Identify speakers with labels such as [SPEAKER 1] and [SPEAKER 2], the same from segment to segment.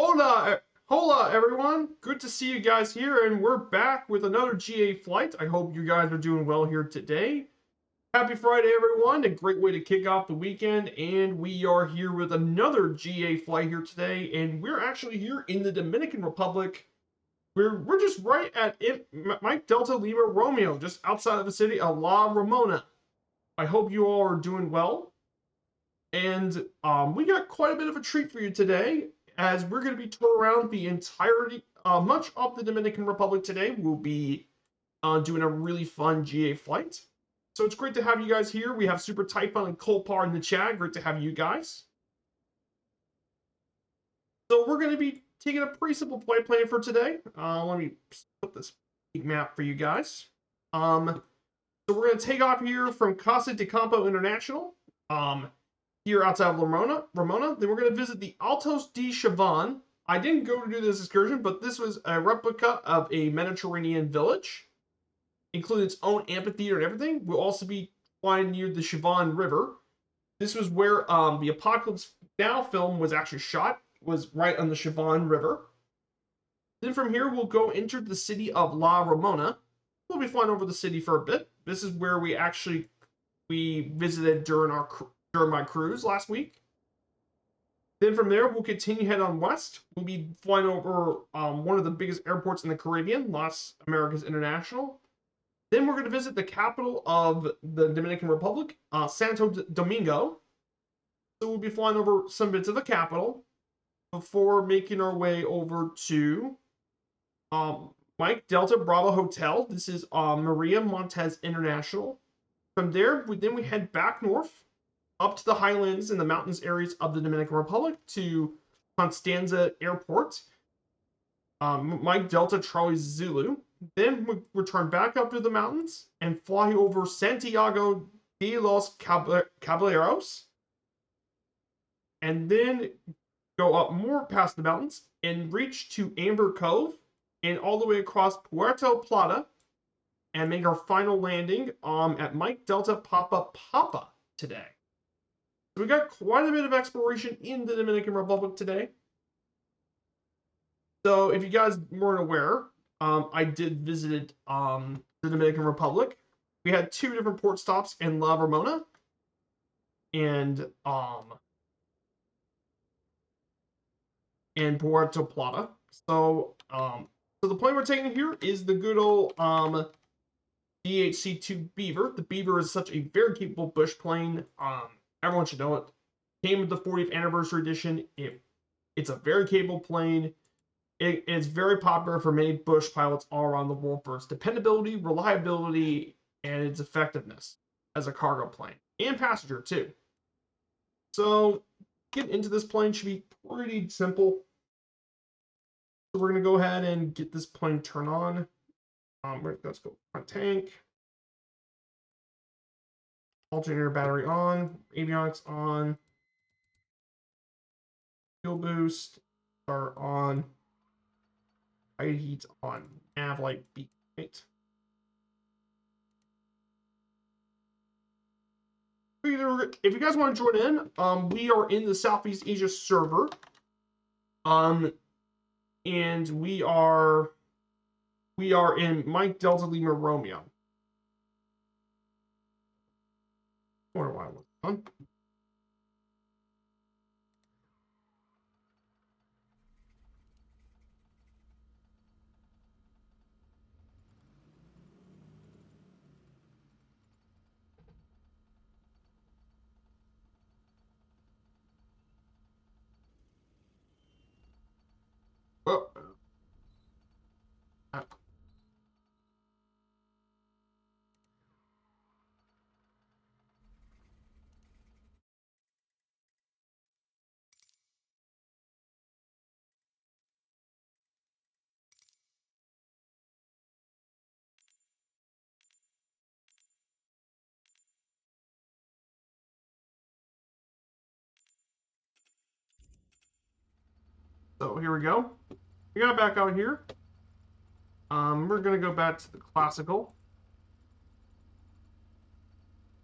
[SPEAKER 1] Hola everyone. Good to see you guys here, and we're back with another GA flight. I hope you guys are doing well here today. Happy Friday, everyone. A great way to kick off the weekend, and we are here with another GA flight here today, and we're actually here in the Dominican Republic. We're just right at Mike Delta Lima Romeo, just outside of the city of La Ramona. I hope you all are doing well. And we got quite a bit of a treat for you today, as we're going to be touring around the entirety, much of the Dominican Republic today. We'll be doing a really fun GA flight. So it's great to have you guys here. We have Super Typhon and Colpar in the chat. Great to have you guys. So we're going to be taking a pretty simple flight plan for today. Let me put this map for you guys. So we're going to take off here from Casa de Campo International. Here outside of Ramona. Then we're going to visit the Altos de Chavan. I didn't go to do this excursion, but this was a replica of a Mediterranean village, including its own amphitheater and everything. We'll also be flying near the Chavan River. This was where the Apocalypse Now film was actually shot, was right on the Chavan River. Then from here, we'll go enter the city of La Ramona. We'll be flying over the city for a bit. This is where we visited during my cruise last week. Then from there, we'll continue head on west. We'll be flying over one of the biggest airports in the Caribbean, Las Americas International. Then we're going to visit the capital of the Dominican Republic, Santo Domingo. So we'll be flying over some bits of the capital before making our way over to Mike Delta Bravo Hotel. This is Maria Montez International. From there, we head back north, up to the highlands and the mountains areas of the Dominican Republic to Constanza Airport, Mike Delta Charlie Zulu. Then we return back up to the mountains and fly over Santiago de los Caballeros, and then go up more past the mountains and reach to Amber Cove and all the way across Puerto Plata and make our final landing at Mike Delta Papa today. So we got quite a bit of exploration in the Dominican Republic today. So if you guys weren't aware, I did visit the Dominican Republic. We had 2 different port stops in La Ramona and Puerto Plata. So the plane we're taking here is the good old DHC-2 Beaver. The Beaver is such a very capable bush plane. Everyone should know it. Came with the 40th anniversary edition. It's a very capable plane. It's very popular for many bush pilots all around the world for its dependability, reliability, and its effectiveness as a cargo plane and passenger too. So getting into this plane should be pretty simple. So we're going to go ahead and get this plane turned on. Let's go front tank. Alternator battery on, avionics on, fuel boost are on, high heat on, nav light beat, right? If you guys want to join in, we are in the Southeast Asia server, and we are in Mike Delta Lima Romeo. I wonder why I was on. Oh. So here we go. We got back out here. We're gonna go back to the classical.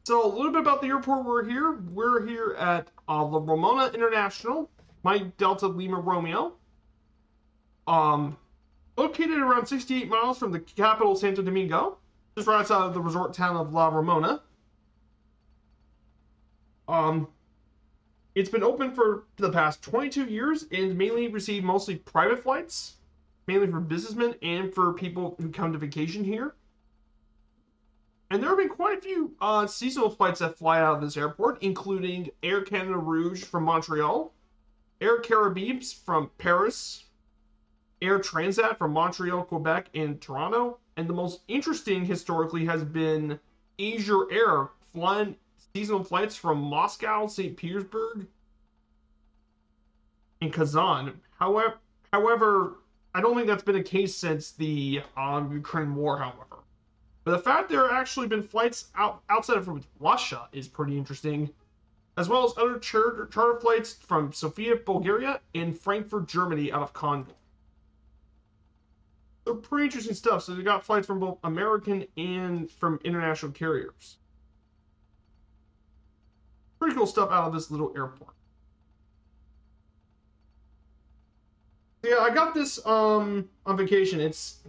[SPEAKER 1] So a little bit about the airport we're here. We're here at La Ramona International, Mike Delta Lima Romeo. Located around 68 miles from the capital, Santo Domingo, just right outside of the resort town of La Ramona. It's been open for the past 22 years and mainly received mostly private flights, mainly for businessmen and for people who come to vacation here. And there have been quite a few seasonal flights that fly out of this airport, including Air Canada Rouge from Montreal, Air Caribbees from Paris, Air Transat from Montreal, Quebec, and Toronto. And the most interesting historically has been Asia Air flying seasonal flights from Moscow, St. Petersburg, and Kazan. However, I don't think that's been the case since the Ukraine war, however. But the fact there have actually been flights outside of Russia is pretty interesting, as well as other charter flights from Sofia, Bulgaria, and Frankfurt, Germany, out of Condor. They're pretty interesting stuff. So they got flights from both American and from international carriers. Pretty cool stuff out of this little airport. Yeah, I got this on vacation. It's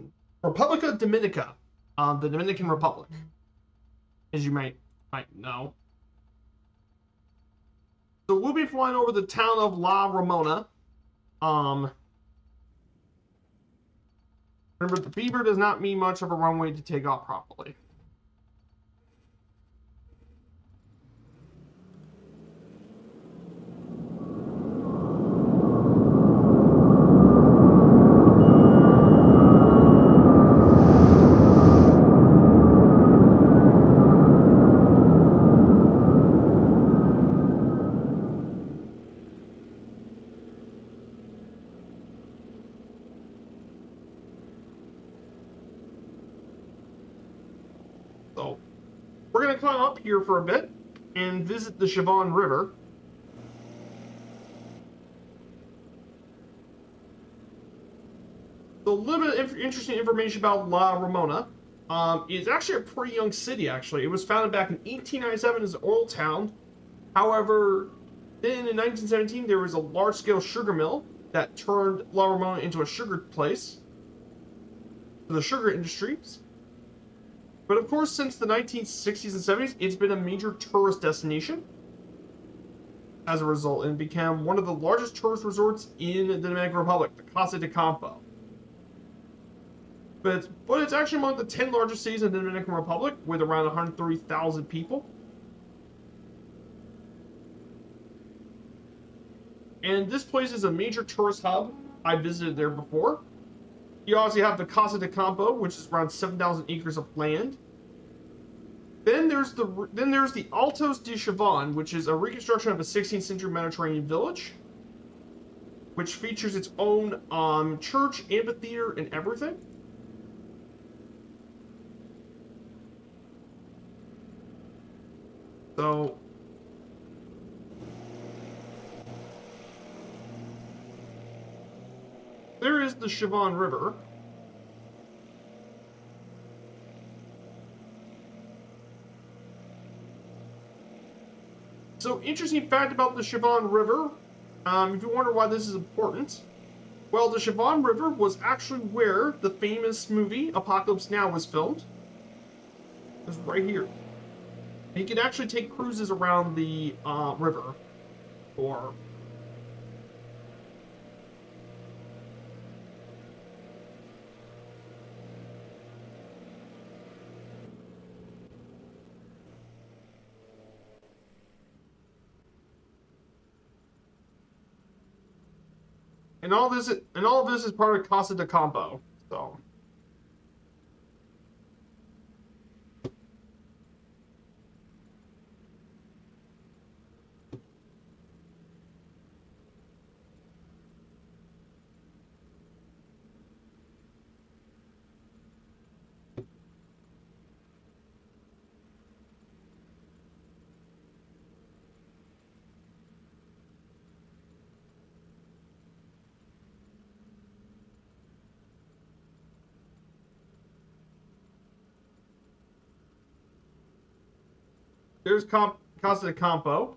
[SPEAKER 1] Republica Dominica, the Dominican Republic, as you might know. So we'll be flying over the town of La Ramona. Remember, the Beaver does not mean much of a runway to take off properly. So, we're going to climb up here for a bit and visit the Siobhan River. So, a little bit of interesting information about La Ramona. It's actually a pretty young city, actually. It was founded back in 1897 as an oil town. However, then in 1917, there was a large-scale sugar mill that turned La Ramona into a sugar place for the sugar industries. But of course, since the 1960s and 70s, it's been a major tourist destination as a result, and became one of the largest tourist resorts in the Dominican Republic, the Casa de Campo. But it's actually among the 10 largest cities in the Dominican Republic, with around 130,000 people. And this place is a major tourist hub. I visited there before. You also have the Casa de Campo, which is around 7,000 acres of land. Then there's the Altos de Siobhan, which is a reconstruction of a 16th century Mediterranean village, which features its own church, amphitheater, and everything. So there is the Siobhan River. So, interesting fact about the Siobhan River, if you wonder why this is important, well, the Siobhan River was actually where the famous movie Apocalypse Now was filmed. It's right here. You can actually take cruises around the river, or and all of this is part of Casa de Campo. So there's Casa de Campo.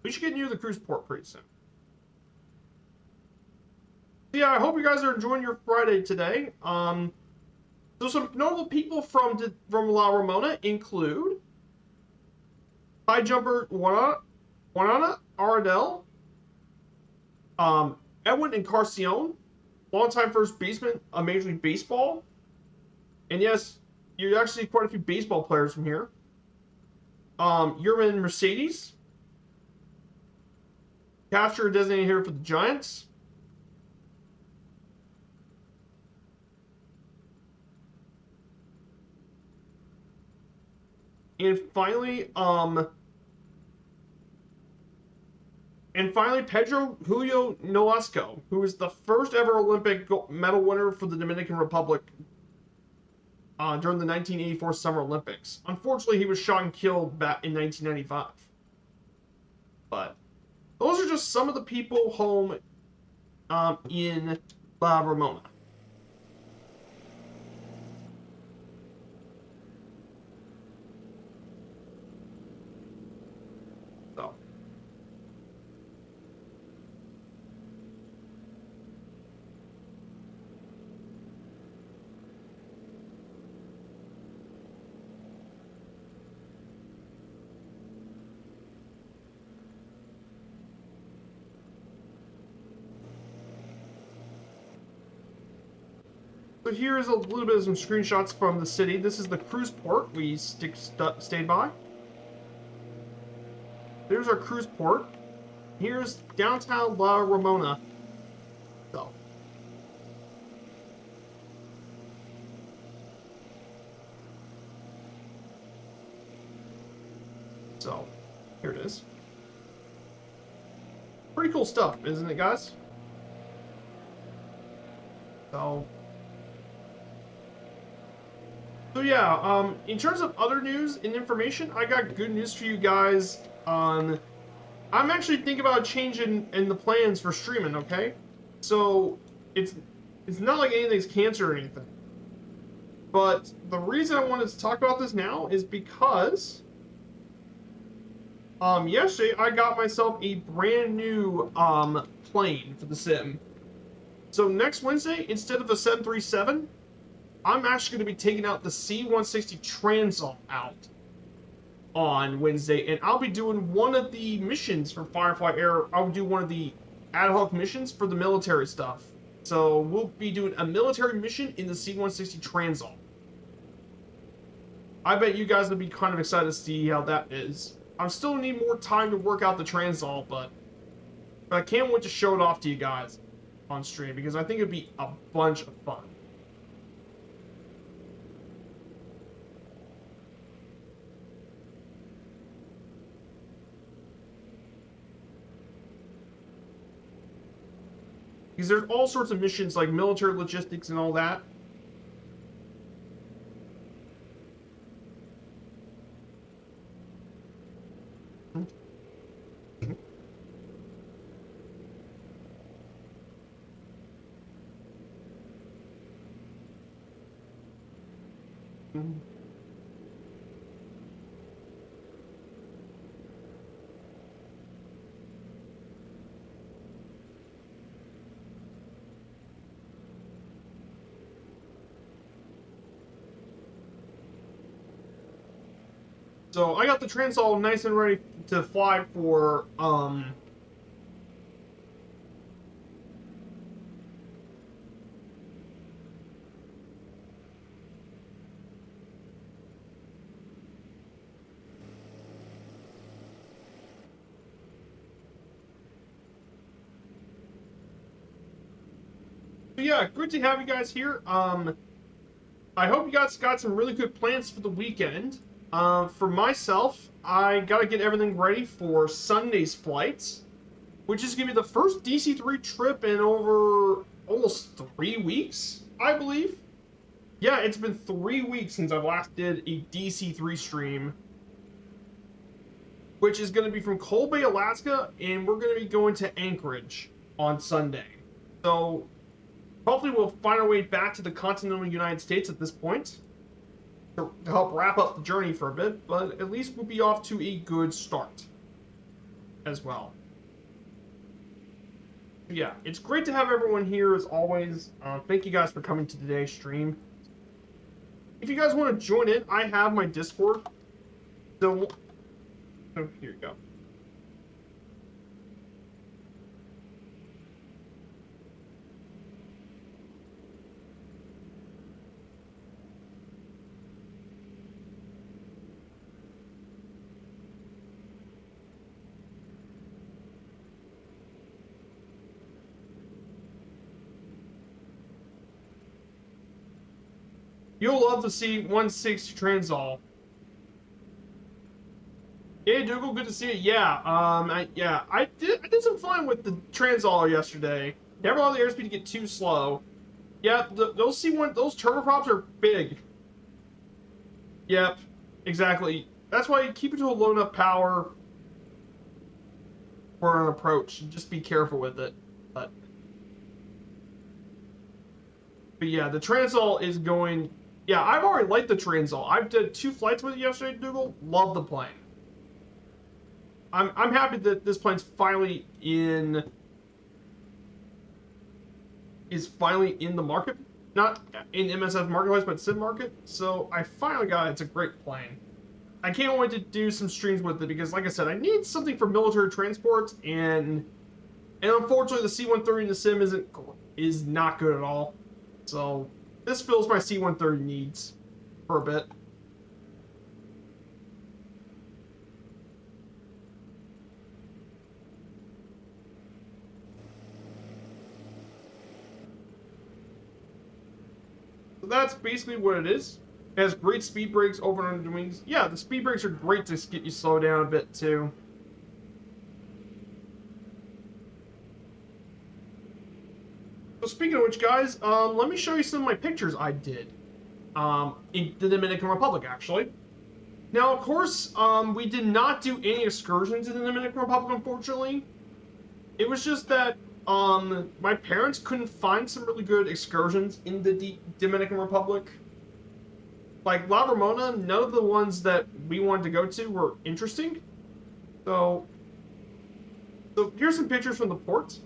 [SPEAKER 1] We should get near the cruise port pretty soon. Yeah, I hope you guys are enjoying your Friday today. So some notable people from La Ramona include high jumper Juana Ardell, um, Edwin Encarnacion, longtime first baseman of Major League Baseball. And yes, you actually see quite a few baseball players from here. Yerman Mercedes, catcher designated here for the Giants. And finally, Pedro Julio Nolasco, who is the first ever Olympic medal winner for the Dominican Republic during the 1984 Summer Olympics. Unfortunately, he was shot and killed back in 1995. But those are just some of the people home in La Ramona. So. So here is a little bit of some screenshots from the city. This is the cruise port we stayed by. There's our cruise port. Here's downtown La Ramona. So, here it is. Pretty cool stuff, isn't it, guys? So yeah, in terms of other news and information, I got good news for you guys. I'm actually thinking about changing in the plans for streaming, okay? So, it's not like anything's cancer or anything. But the reason I wanted to talk about this now is because yesterday I got myself a brand new plane for the sim. So next Wednesday, instead of a 737, I'm actually going to be taking out the C-160 Transall out on Wednesday, and I'll be doing one of the missions for Firefly Air. I'll do one of the ad hoc missions for the military stuff. So we'll be doing a military mission in the C-160 Transall. I bet you guys will be kind of excited to see how that is. I still need more time to work out the Transall, but I can't wait to show it off to you guys on stream because I think it'd be a bunch of fun. Because there's all sorts of missions like military logistics and all that. So I got the Transall nice and ready to fly for yeah, good to have you guys here. I hope you guys got some really good plans for the weekend. For myself, I gotta get everything ready for Sunday's flights, which is gonna be the first DC3 trip in over almost 3 weeks, I believe. Yeah, it's been 3 weeks since I last did a DC3 stream, which is gonna be from Cold Bay, Alaska, and we're gonna be going to Anchorage on Sunday. So hopefully we'll find our way back to the continental United States at this point to help wrap up the journey for a bit, but at least we'll be off to a good start as well. Yeah, it's great to have everyone here as always. Thank you guys for coming to today's stream. If you guys want to join in, I have my Discord. So, oh, here you go. You'll love to see 160 Transall. Hey Dougal, good to see you. Yeah, I did some flying with the Transall yesterday. Never allowed the airspeed to get too slow. Yeah, those those turboprops are big. Yep, exactly. That's why you keep it to a low enough power for an approach. Just be careful with it. But yeah, the Transall is going. Yeah, I've already liked the Transall. I've did 2 flights with it yesterday, Dougal. Love the plane. I'm happy that this plane's finally in the market. Not in MSF marketplace, but Sim market. So I finally got it. It's a great plane. I can't wait to do some streams with it because, like I said, I need something for military transports, and unfortunately the C-130 in the Sim is not good at all. So this fills my C-130 needs for a bit. So that's basically what it is. It has great speed brakes over and under the wings. Yeah, the speed brakes are great to get you slowed down a bit too. So speaking of which, guys, let me show you some of my pictures I did in the Dominican Republic, actually. Now, of course, we did not do any excursions in the Dominican Republic, unfortunately. It was just that my parents couldn't find some really good excursions in the Dominican Republic. Like La Ramona, none of the ones that we wanted to go to were interesting. So here's some pictures from the port.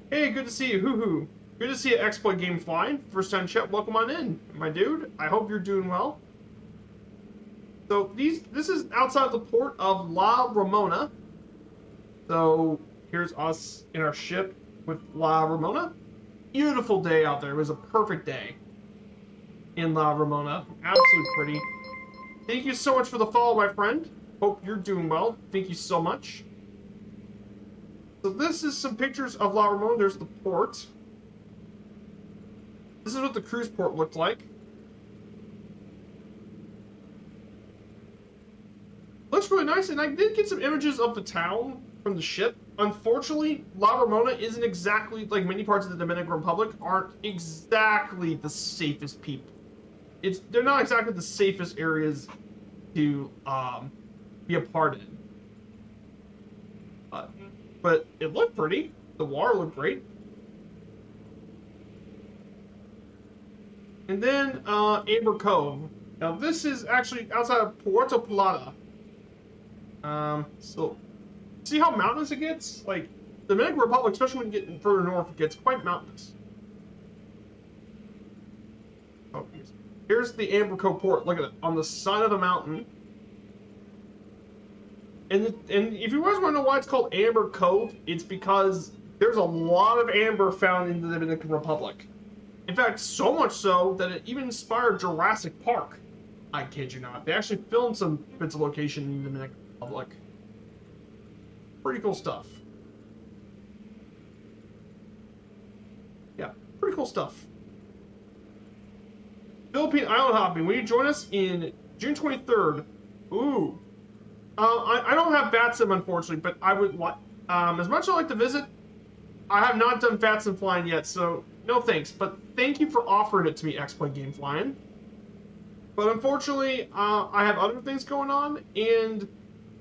[SPEAKER 1] Hey, good to see you, hoo-hoo. Good to see you, Exploit Game Flying. First time chat, welcome on in, my dude. I hope you're doing well. So this is outside the port of La Ramona. So here's us in our ship with La Ramona. Beautiful day out there. It was a perfect day in La Ramona. Absolutely pretty. Thank you so much for the follow, my friend. Hope you're doing well. Thank you so much. So this is some pictures of La Ramona. There's the port. This is what the cruise port looked like. Looks really nice, and I did get some images of the town from the ship. Unfortunately, La Ramona isn't exactly, like many parts of the Dominican Republic, aren't exactly the safest people. They're not exactly the safest areas to be a part in. But it looked pretty. The water looked great. And then Amber Cove. Now this is actually outside of Puerto Plata. So see how mountainous it gets? Like the Dominican Republic, especially when you get further north, it gets quite mountainous. Oh, here's the Amber Cove port. Look at it on the side of a mountain. And if you guys want to know why it's called Amber Cove, it's because there's a lot of amber found in the Dominican Republic. In fact, so much so that it even inspired Jurassic Park. I kid you not. They actually filmed some bits of location in the Dominican Republic. Pretty cool stuff. Yeah, pretty cool stuff. Philippine Island Hopping. Will you join us in June 23rd? Ooh. I don't have VATSIM, unfortunately, but I would like, as much as I like to visit, I have not done VATSIM flying yet, so no thanks. But thank you for offering it to me, Exploit Game Flying. But unfortunately, I have other things going on, and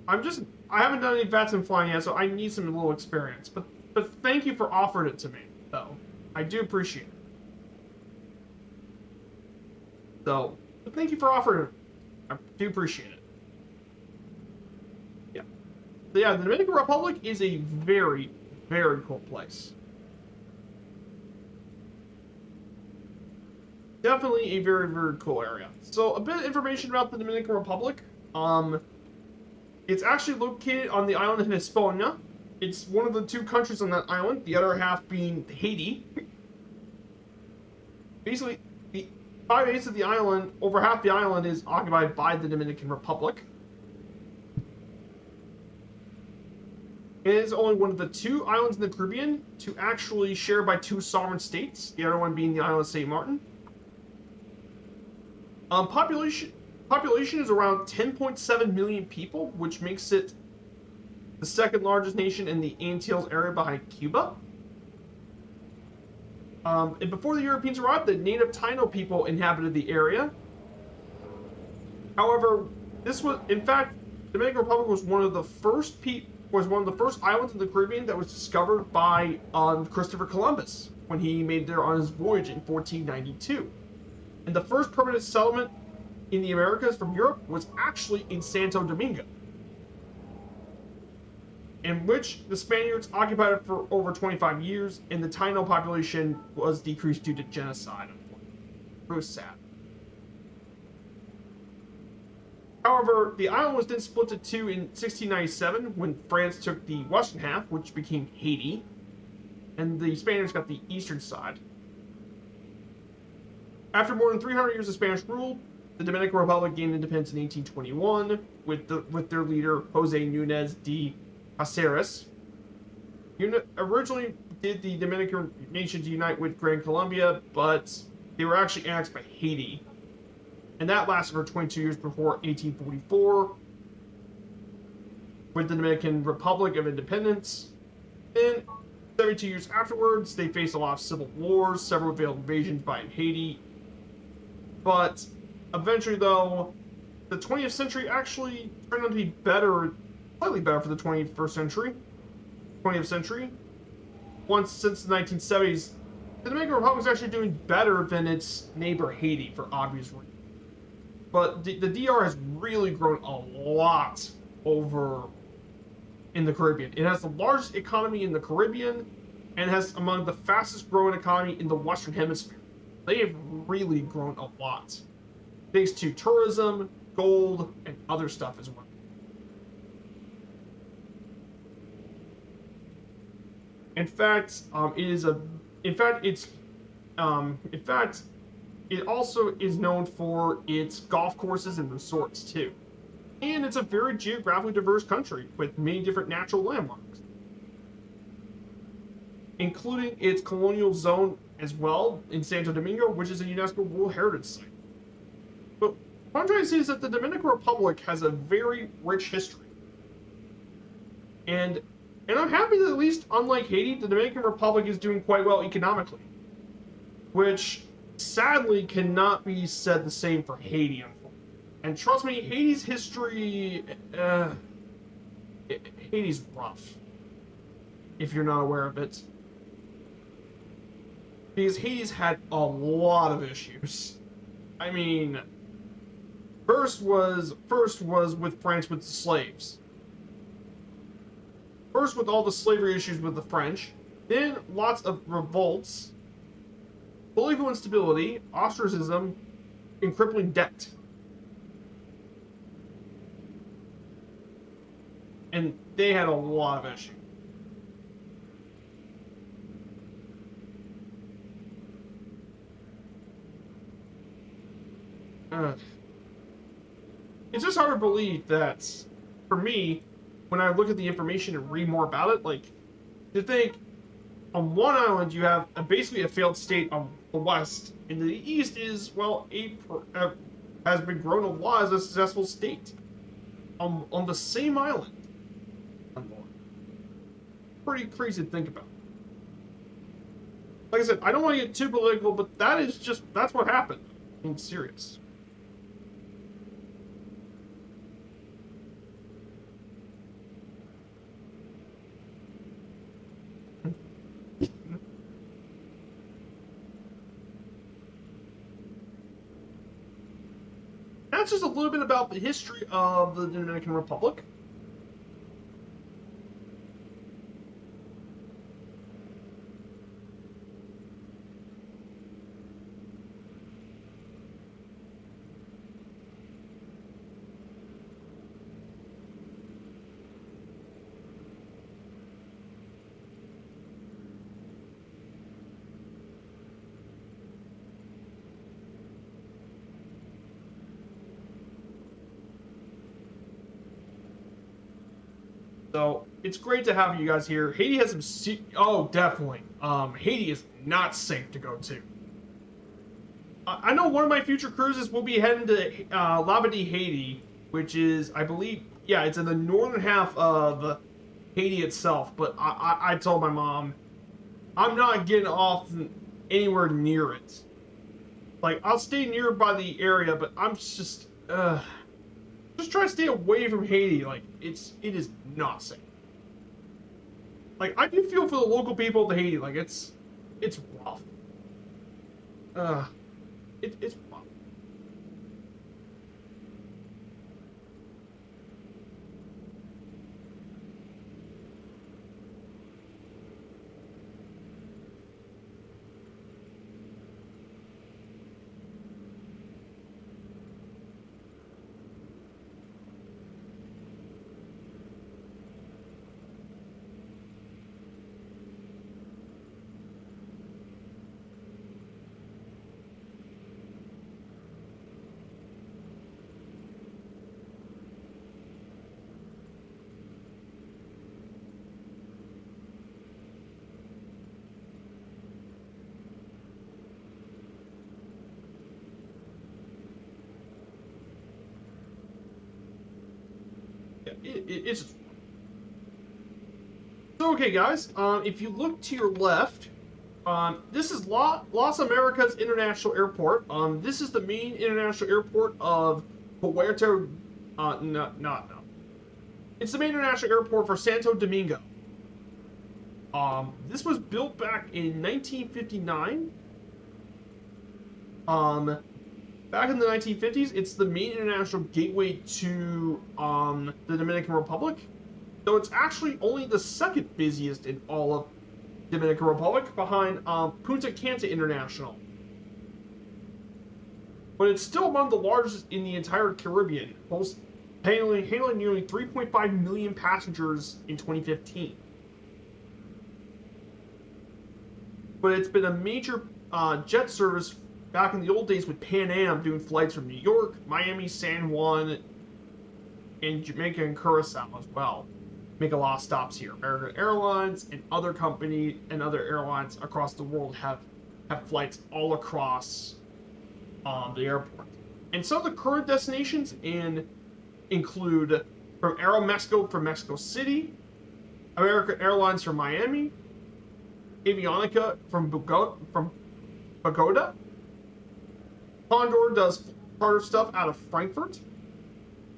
[SPEAKER 1] I haven't done any VATSIM flying yet, so I need some little experience. But thank you for offering it to me, though. I do appreciate it. So, but thank you for offering it. I do appreciate it. Yeah, the Dominican Republic is a very, very cool place. Definitely a very, very cool area. So a bit of information about the Dominican Republic. It's actually located on the island of Hispaniola. It's one of the two countries on that island, the other half being Haiti. Basically, the 5/8 of the island, over half the island, is occupied by the Dominican Republic. It is only one of the two islands in the Caribbean to actually share by two sovereign states, the other one being the island of St. Martin. Population is around 10.7 million people, which makes it the second largest nation in the Antilles area behind Cuba. And before the Europeans arrived, the native Taino people inhabited the area. However, this was, in fact, the Dominican Republic was one of the first islands in the Caribbean that was discovered by Christopher Columbus when he made there on his voyage in 1492. And the first permanent settlement in the Americas from Europe was actually in Santo Domingo, in which the Spaniards occupied it for over 25 years, and the Taino population was decreased due to genocide. It was sad. However, the island was then split to two in 1697 when France took the western half, which became Haiti, and the Spaniards got the eastern side. After more than 300 years of Spanish rule, the Dominican Republic gained independence in 1821 with their leader Jose Núñez de Cáceres. Originally did the Dominican nations unite with Gran Colombia, but they were actually annexed by Haiti. And that lasted for 22 years before 1844, with the Dominican Republic of Independence. Then, 72 years afterwards, they faced a lot of civil wars, several failed invasions by Haiti. But eventually, though, the 20th century actually turned out to be better, slightly better for the 20th century. Since the 1970s, the Dominican Republic is actually doing better than its neighbor Haiti for obvious reasons. But the DR has really grown a lot over in the Caribbean. It has the largest economy in the Caribbean and has among the fastest growing economy in the Western Hemisphere. They have really grown a lot, thanks to tourism, gold, and other stuff as well. In fact, it also is known for its golf courses and resorts too. And it's a very geographically diverse country with many different natural landmarks, including its colonial zone as well in Santo Domingo, which is a UNESCO World Heritage Site. But what I'm trying to say is that the Dominican Republic has a very rich history. And I'm happy that at least, unlike Haiti, the Dominican Republic is doing quite well economically, which sadly cannot be said the same for Haiti, unfortunately. And trust me, Haiti's history, Haiti's rough, if you're not aware of it. Because Haiti's had a lot of issues. I mean, first was with France with the slaves. First with all the slavery issues with the French, then lots of revolts, political instability, ostracism, and crippling debt. And they had a lot of issues. It's just hard to believe that, for me, when I look at the information and read more about it, like, to think, on one island you have basically a failed state on the west, and the east is, well, has been grown a lot as a successful state. On the same island. Pretty crazy to think about. Like I said, I don't want to get too political, but that's what happened. I'm serious. That's just a little bit about the history of the Dominican Republic. So it's great to have you guys here. Haiti has some oh, definitely. Haiti is not safe to go to. I know one of my future cruises will be heading to Labadee, Haiti, which is, I believe, yeah, it's in the northern half of Haiti itself. But I told my mom, I'm not getting off anywhere near it. Like, I'll stay nearby the area, but I'm just try to stay away from Haiti. Like, it is not safe. Like, I do feel for the local people of Haiti. Like, it's rough. It's rough. Yeah, it's so okay, guys. If you look to your left, this is Las Americas International Airport. This is the main international airport of Puerto. No. It's the main international airport for Santo Domingo. This was built back in 1959. Back in the 1950s, it's the main international gateway to the Dominican Republic. So it's actually only the second busiest in all of Dominican Republic, behind Punta Cana International. But it's still among the largest in the entire Caribbean, handling nearly 3.5 million passengers in 2015. But it's been a major jet service back in the old days with Pan Am doing flights from New York, Miami, San Juan, and Jamaica and Curacao as well. Make a lot of stops here. American Airlines and other companies and other airlines across the world have flights all across the airport. And some of the current destinations include from Aeromexico from Mexico City, American Airlines from Miami, Avionica from Bogota. Condor does charter stuff out of Frankfurt.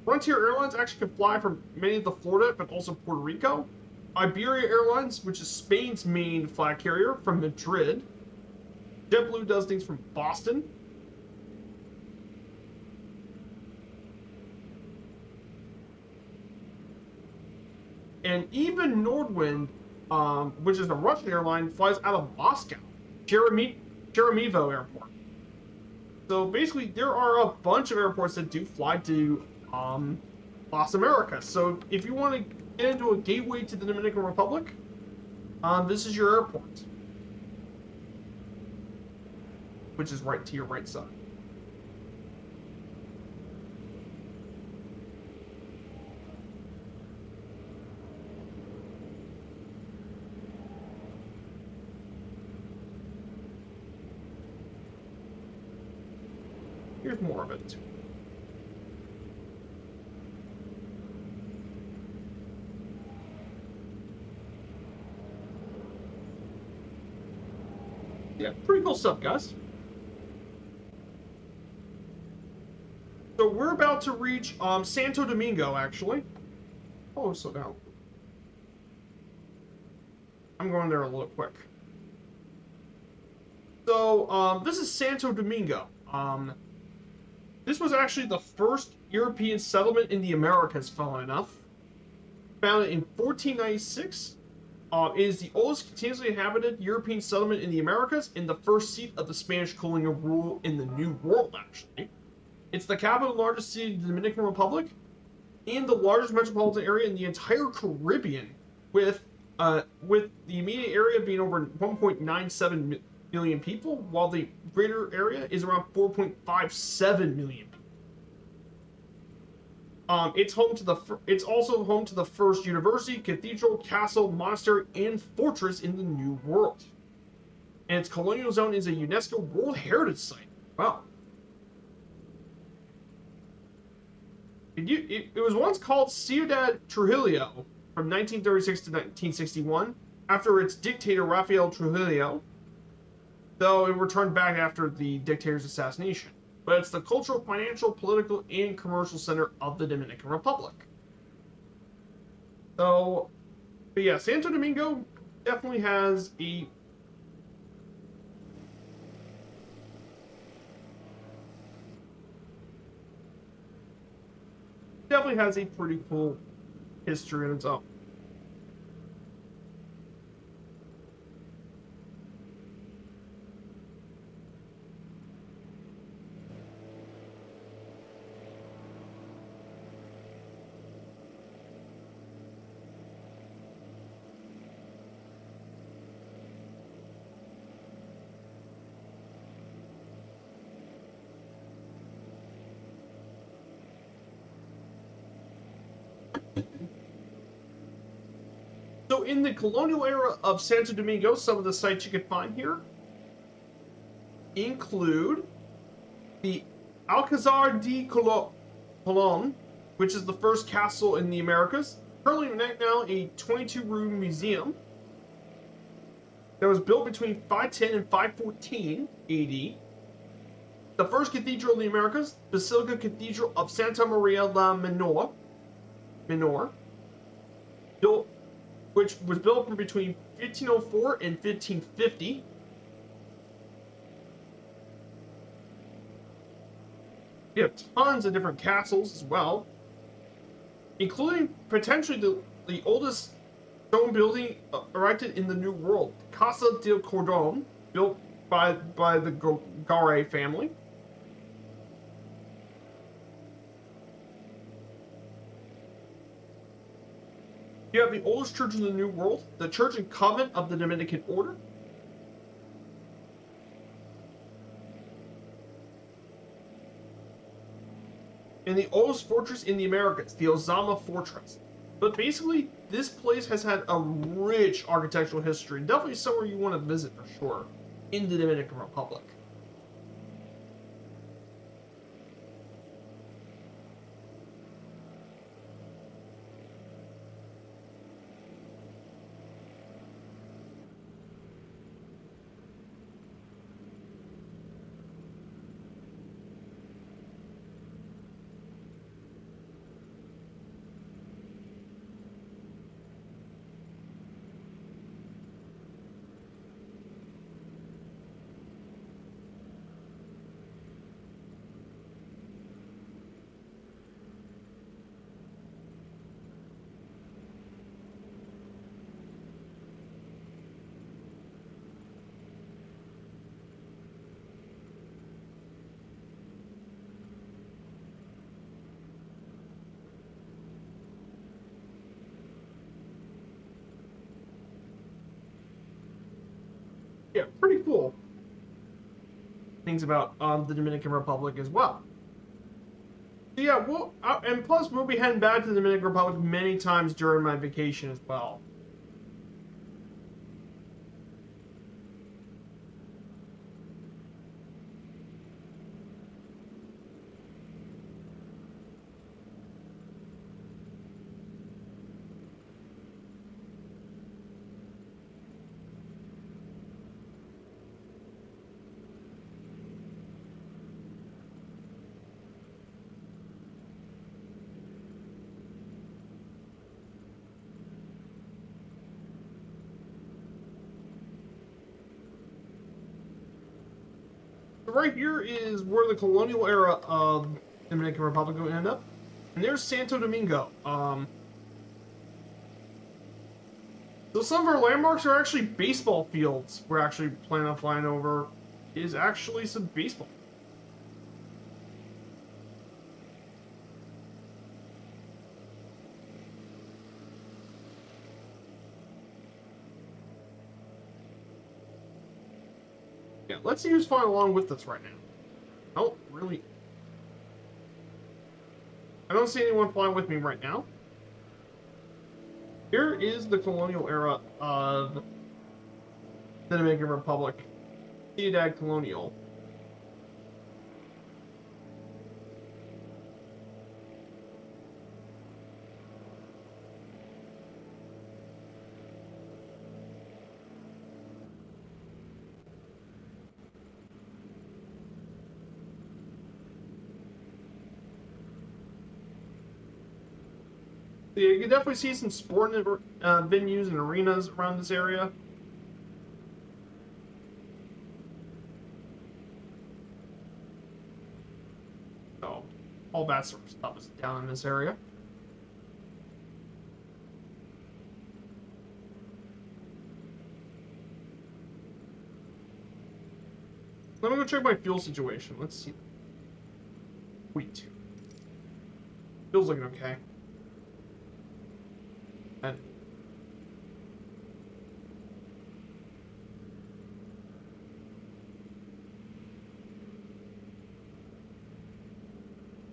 [SPEAKER 1] Frontier Airlines actually can fly from many of the Florida, but also Puerto Rico. Iberia Airlines, which is Spain's main flag carrier, from Madrid. JetBlue does things from Boston. And even Nordwind, which is a Russian airline, flies out of Moscow, Sheremevo Airport. So basically, there are a bunch of airports that do fly to Las Americas. So if you want to get into a gateway to the Dominican Republic, this is your airport, which is right to your right side. Here's more of it. Yeah, pretty cool stuff, guys. So we're about to reach Santo Domingo, actually. Oh, slow down. I'm going there a little quick. So this is Santo Domingo. This was actually the first European settlement in the Americas, funnily enough. Founded in 1496. It is the oldest continuously inhabited European settlement in the Americas and the first seat of the Spanish colonial rule in the New World, actually. It's the capital and largest city of the Dominican Republic and the largest metropolitan area in the entire Caribbean, with the immediate area being over 1.97 million people, while the greater area is around 4.57 million people. It's also home to the first university, cathedral, castle, monastery, and fortress in the New World. And its colonial zone is a UNESCO World Heritage Site. Wow. It was once called Ciudad Trujillo from 1936 to 1961 after its dictator Rafael Trujillo, though it returned back after the dictator's assassination. But it's the cultural, financial, political, and commercial center of the Dominican Republic. So, but yeah, Santo Domingo definitely has a pretty cool history in its own. So in the colonial era of Santo Domingo, some of the sites you can find here include the Alcázar de Colón, which is the first castle in the Americas. Currently right now a 22-room museum that was built between 510 and 514 AD. The first cathedral in the Americas, Basilica Cathedral of Santa Maria la Menor, built, which was built from between 1504 and 1550. You have tons of different castles as well, including potentially the oldest stone building erected in the New World, Casa del Cordon, built by the Garay family. You have the oldest church in the New World, the Church and Convent of the Dominican Order. And the oldest fortress in the Americas, the Ozama Fortress. But basically, this place has had a rich architectural history. Definitely somewhere you want to visit for sure in the Dominican Republic. Yeah, pretty cool things about the Dominican Republic as well. So yeah, and plus we'll be heading back to the Dominican Republic many times during my vacation as well. So right here is where the colonial era of the Dominican Republic will end up. And there's Santo Domingo. So some of our landmarks are actually baseball fields. We're actually planning on flying over. Is actually some baseball. Yeah, let's see who's flying along with us right now. Oh, really? I don't see anyone flying with me right now. Here is the colonial era of the Dominican Republic. Ciudad Colonial. So you can definitely see some sporting venues and arenas around this area. So all that sort of stuff is down in this area. Let me go check my fuel situation. Let's see. Wheat. Fuel's looking okay. And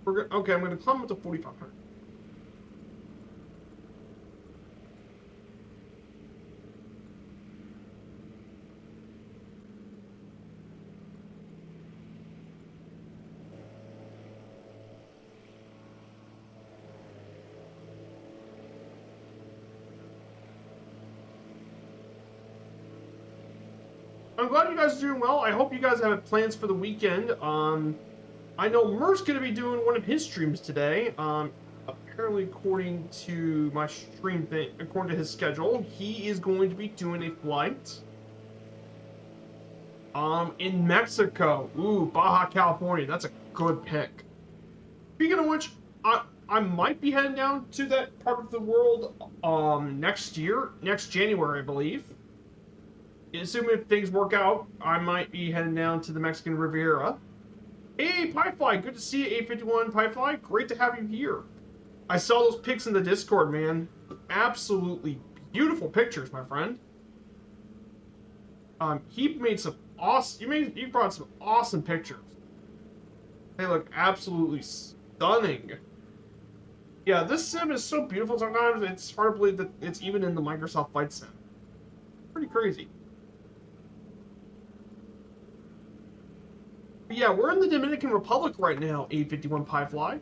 [SPEAKER 1] okay, I'm going to climb up to 4,500. I'm glad you guys are doing well. I hope you guys have plans for the weekend. I know Mer's going to be doing one of his streams today. Apparently, according to my stream thing, according to his schedule, he is going to be doing a flight. In Mexico. Ooh, Baja California. That's a good pick. Speaking of which, I might be heading down to that part of the world next January, I believe. Assuming if things work out, I might be heading down to the Mexican Riviera. Hey, Piefly, good to see you, 851 Piefly. Great to have you here. I saw those pics in the Discord, man. Absolutely beautiful pictures, my friend. He made some awesome. You brought some awesome pictures. They look absolutely stunning. Yeah, this sim is so beautiful. Sometimes it's hard to believe that it's even in the Microsoft Flight Sim. Pretty crazy. But yeah, we're in the Dominican Republic right now, 851 Piefly.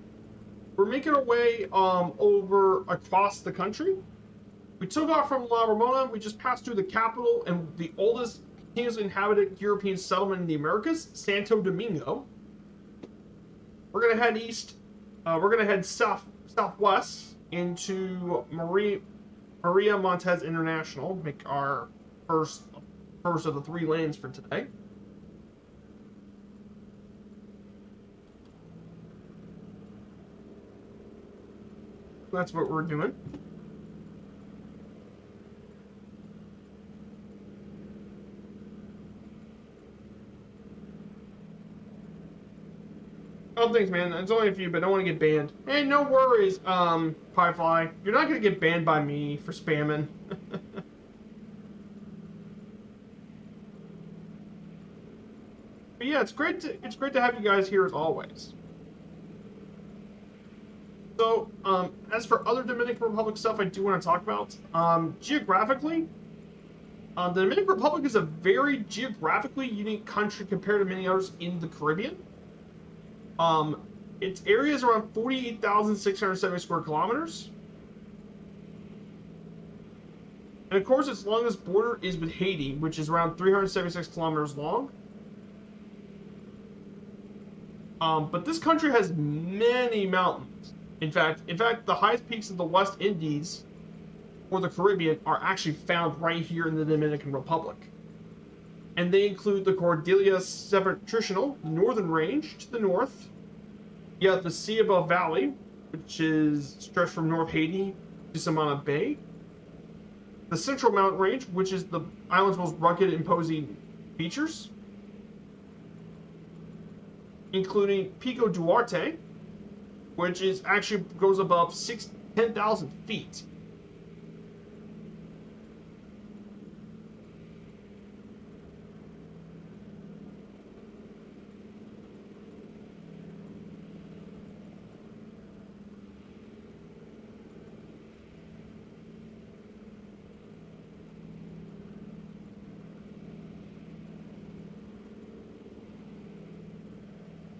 [SPEAKER 1] We're making our way over across the country. We took off from La Ramona. We just passed through the capital and the oldest continuously inhabited European settlement in the Americas, Santo Domingo. We're gonna head east. We're gonna head southwest into Maria Montez International. Make our first of the 3 lanes for today. That's what we're doing. Oh, thanks, man. It's only a few, but I don't want to get banned. Hey, no worries, Piefly. You're not going to get banned by me for spamming. But yeah, it's great to have you guys here as always. So, as for other Dominican Republic stuff I do want to talk about, geographically, the Dominican Republic is a very geographically unique country compared to many others in the Caribbean. Its area is around 48,670 square kilometers. And of course, its longest border is with Haiti, which is around 376 kilometers long. But this country has many mountains. In fact, the highest peaks of the West Indies or the Caribbean are actually found right here in the Dominican Republic. And they include the Cordillera Septentrional Northern Range to the north. You have the Cibola Valley, which is stretched from North Haiti to Samana Bay. The Central Mountain Range, which is the island's most rugged, imposing features, including Pico Duarte, which is actually goes above 10,000 feet.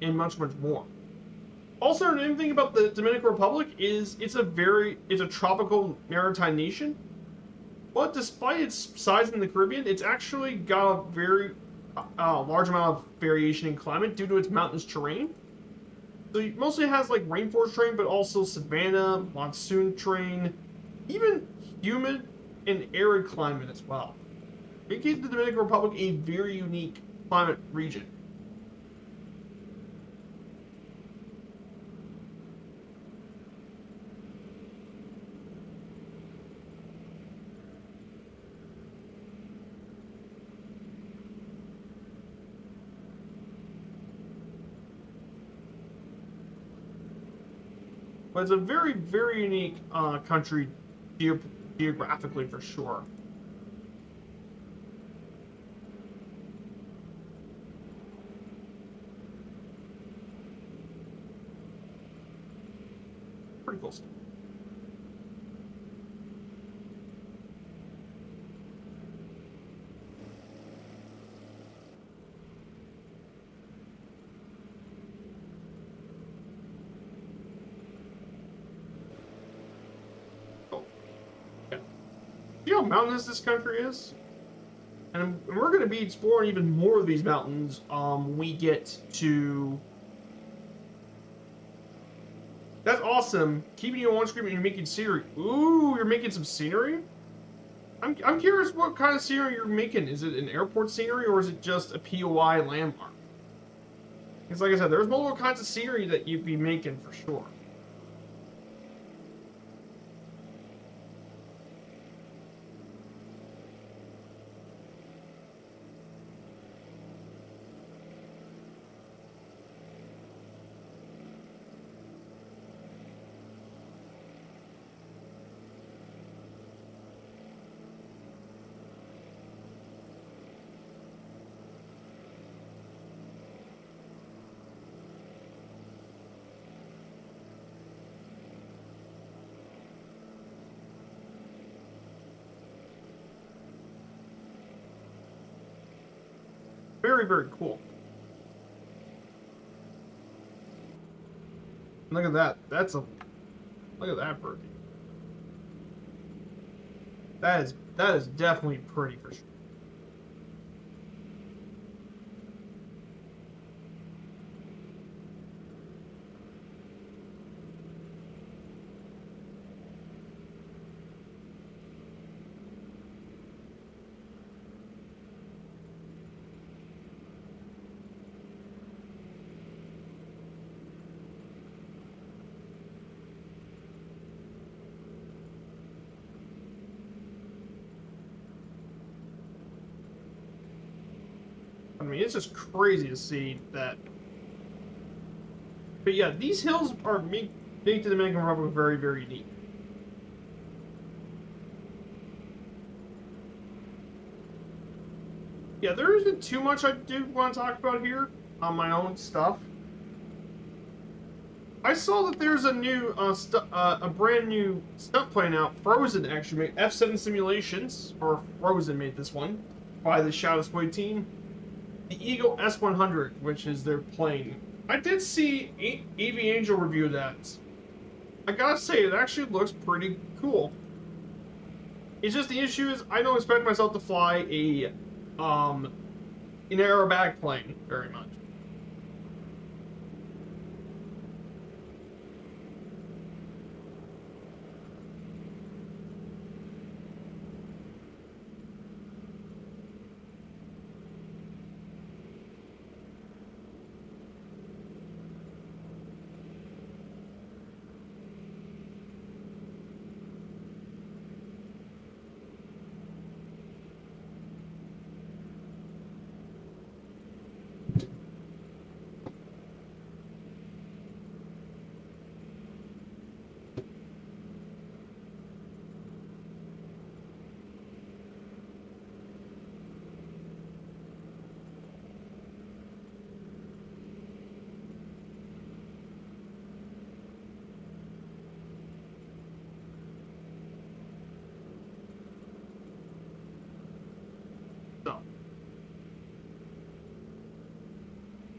[SPEAKER 1] and much, much more. Also, another thing about the Dominican Republic is it's a tropical maritime nation, but despite its size in the Caribbean, it's actually got a very large amount of variation in climate due to its mountainous terrain. So it mostly has like rainforest terrain, but also savanna, monsoon terrain, even humid and arid climate as well, making the Dominican Republic a very unique climate region. But it's a very, very unique country geographically for sure. Pretty cool stuff. Oh, yeah. See how mountainous this country is? And we're going to be exploring even more of these mountains when we get to... That's awesome. Keeping you on screen and you're making scenery. Ooh, you're making some scenery? I'm curious what kind of scenery you're making. Is it an airport scenery or is it just a POI landmark? Because like I said, there's multiple kinds of scenery that you'd be making for sure. Very, very cool. Look at that. Look at that bird. That is definitely pretty for sure. I mean, it's just crazy to see that. But yeah, these hills are make the Dominican Republic very, very unique. Yeah, there isn't too much I do want to talk about here on my own stuff. I saw that there's a new, a brand new stunt plane out. Frozen actually made F7 Simulations, or Frozen made this one by the Shadow Squid team. The Eagle S100, which is their plane. I did see AV Angel review that. I gotta say, it actually looks pretty cool. It's just the issue is I don't expect myself to fly a an aerobatic plane very much.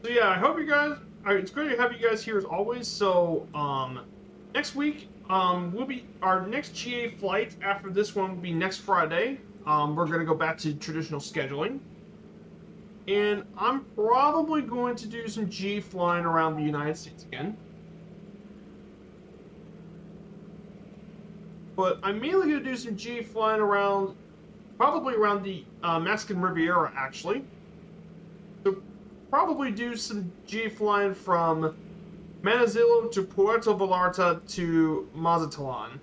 [SPEAKER 1] So yeah, I hope you guys All right, it's great to have you guys here as always. So, next week, will be our next GA flight. After this one will be next Friday. We're gonna go back to traditional scheduling, and I'm probably going to do some GA flying around the United States again. But I'm mainly gonna do some GA flying around, probably around the Mexican Riviera, actually. So, probably do some GA flying from Manzanillo to Puerto Vallarta to Mazatlan.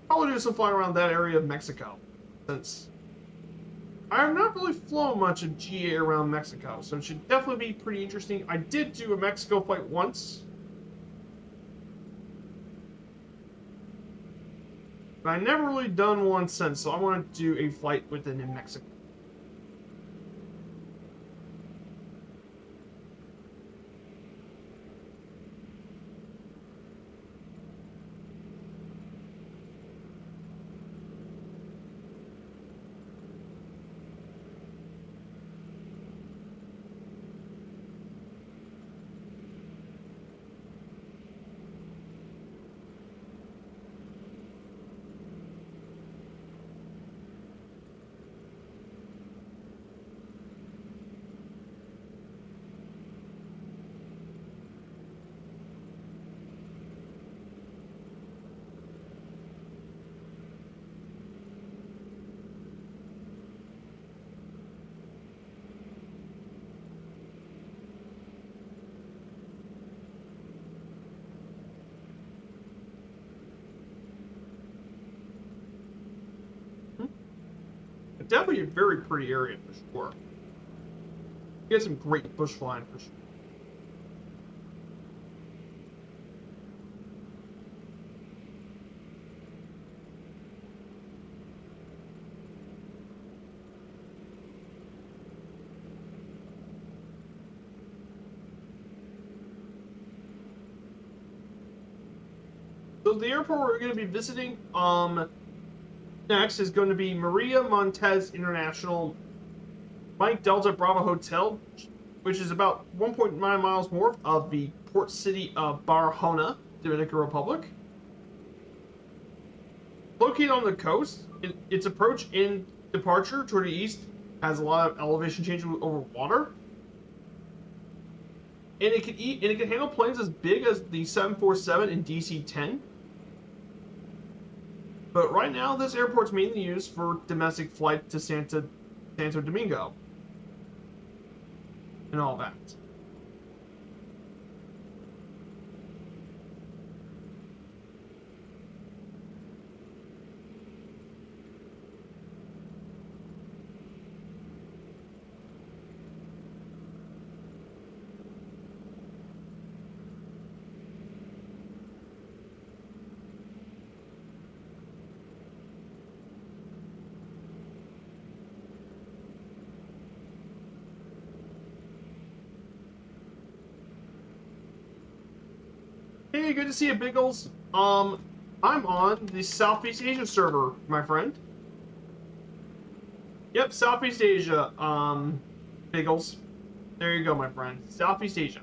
[SPEAKER 1] Probably do some flying around that area of Mexico, since I have not really flown much of GA around Mexico, so it should definitely be pretty interesting. I did do a Mexico flight once, but I never really done one since, so I want to do a flight within in Mexico. Definitely a very pretty area for sure. You get some great bush flying for sure. So the airport we're going to be visiting next is going to be Maria Montez International Mike Delta Bravo Hotel, which is about 1.9 miles north of the port city of Barahona, Dominican Republic. Located on the coast, its approach and departure toward the east has a lot of elevation change over water. And it can handle planes as big as the 747 and DC-10. But right now, this airport's mainly used for domestic flight to Santo Domingo and all that. Hey, good to see you, Biggles. I'm on the Southeast Asia server, my friend. Yep, Southeast Asia, Biggles. There you go, my friend. Southeast Asia.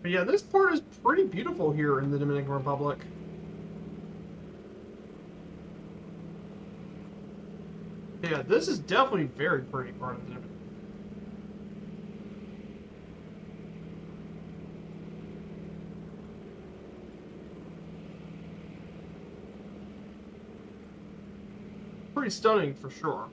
[SPEAKER 1] But yeah, this part is pretty beautiful here in the Dominican Republic. Yeah, this is definitely a very pretty part of the Dominican. Pretty stunning for sure.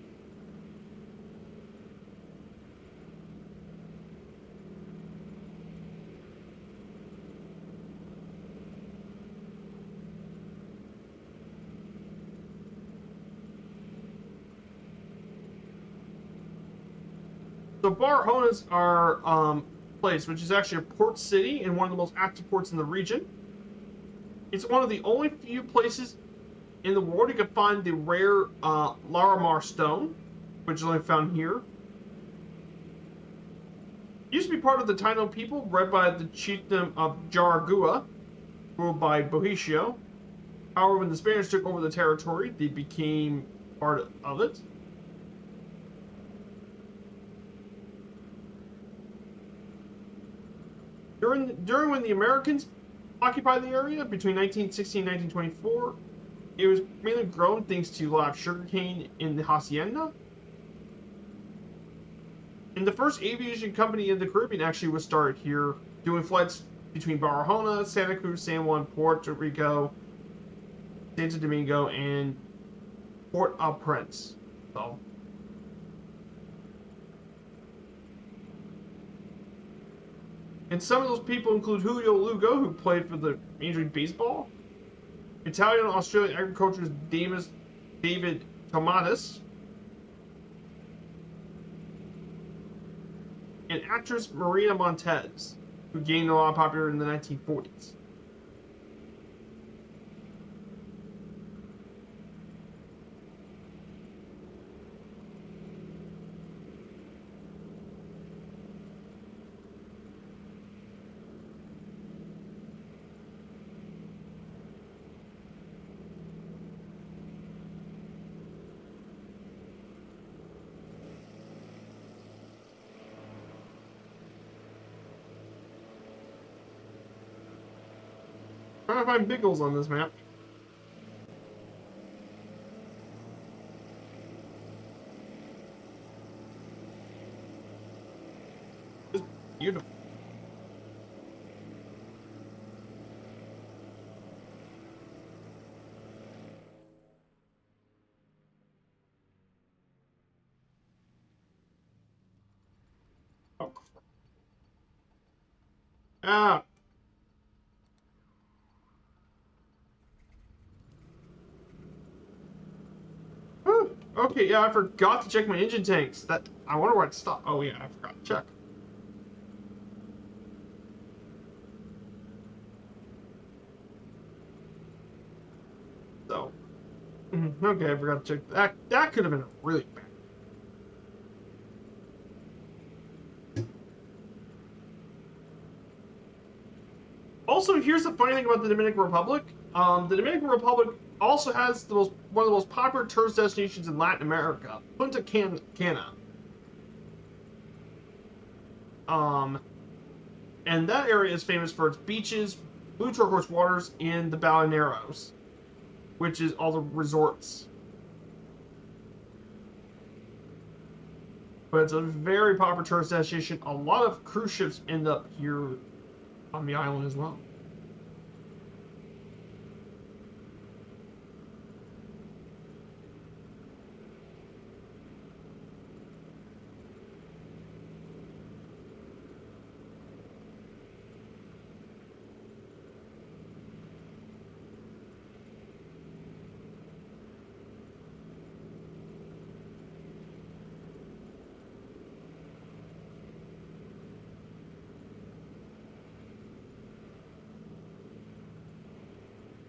[SPEAKER 1] So Barrahonas are place, which is actually a port city and one of the most active ports in the region. It's one of the only few places in the world you can find the rare Larimar stone, which is only found here. It used to be part of the Taino people, led by the chiefdom of Jaragua, ruled by Bohicio. However, when the Spaniards took over the territory, they became part of it. During when the Americans occupied the area between 1916 and 1924, it was mainly grown thanks to a lot of sugarcane in the hacienda. And the first aviation company in the Caribbean actually was started here, doing flights between Barahona, Santa Cruz, San Juan, Puerto Rico, Santo Domingo, and Port-au-Prince. So, and some of those people include Julio Lugo, who played for the Major League Baseball, Italian and Australian agriculturist David Tomatis, and actress Marina Montez, who gained a lot of popularity in the 1940s. Trying to find Biggles on this map. It's beautiful. Oh. Ah. Okay, yeah, I forgot to check my engine tanks. That I wonder where it stopped. Oh yeah, I forgot to check. So, okay, I forgot to check that. That could have been really bad. Also, here's the funny thing about the Dominican Republic. The Dominican Republic also has one of the most popular tourist destinations in Latin America, Punta Cana. And that area is famous for its beaches, blue turquoise waters, and the balnearios, which is all the resorts. But it's a very popular tourist destination. A lot of cruise ships end up here on the island as well.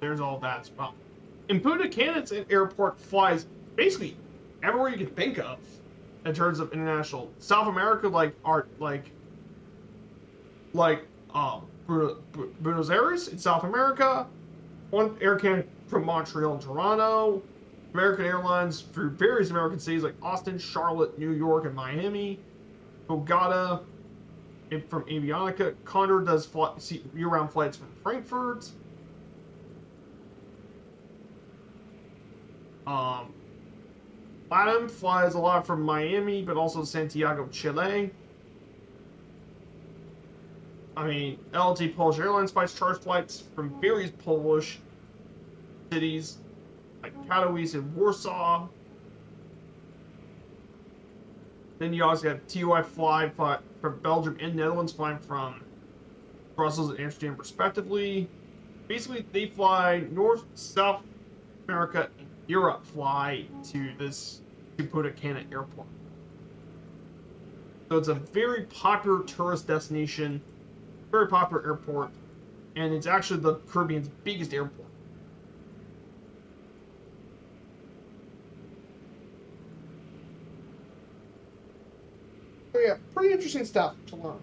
[SPEAKER 1] There's all that as well. And Punta Cana's airport flies basically everywhere you can think of in terms of international. South America, Buenos Aires in South America. One Air Canada from Montreal and Toronto. American Airlines through various American cities like Austin, Charlotte, New York, and Miami. Bogota from Avionica. Condor does year-round flights from Frankfurt. LATAM flies a lot from Miami, but also Santiago, Chile. I mean, LT Polish Airlines flies charter flights from various Polish cities, like Katowice and Warsaw. Then you also have TUI fly from Belgium and Netherlands, flying from Brussels and Amsterdam, respectively. Basically, they fly North, South America, and Europe fly to Punta Cana airport. So it's a very popular tourist destination, very popular airport, and it's actually the Caribbean's biggest airport. So yeah, pretty interesting stuff to learn.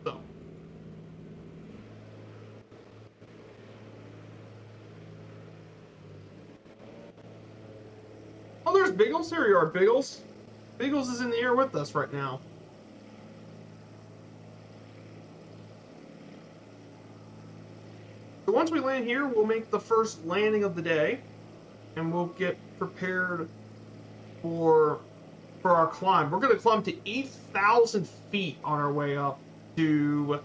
[SPEAKER 1] So, oh, there's Biggles. Here you are, Biggles. Biggles is in the air with us right now. So once we land here, we'll make the first landing of the day, and we'll get prepared for our climb. We're going to climb to 8,000 feet on our way up to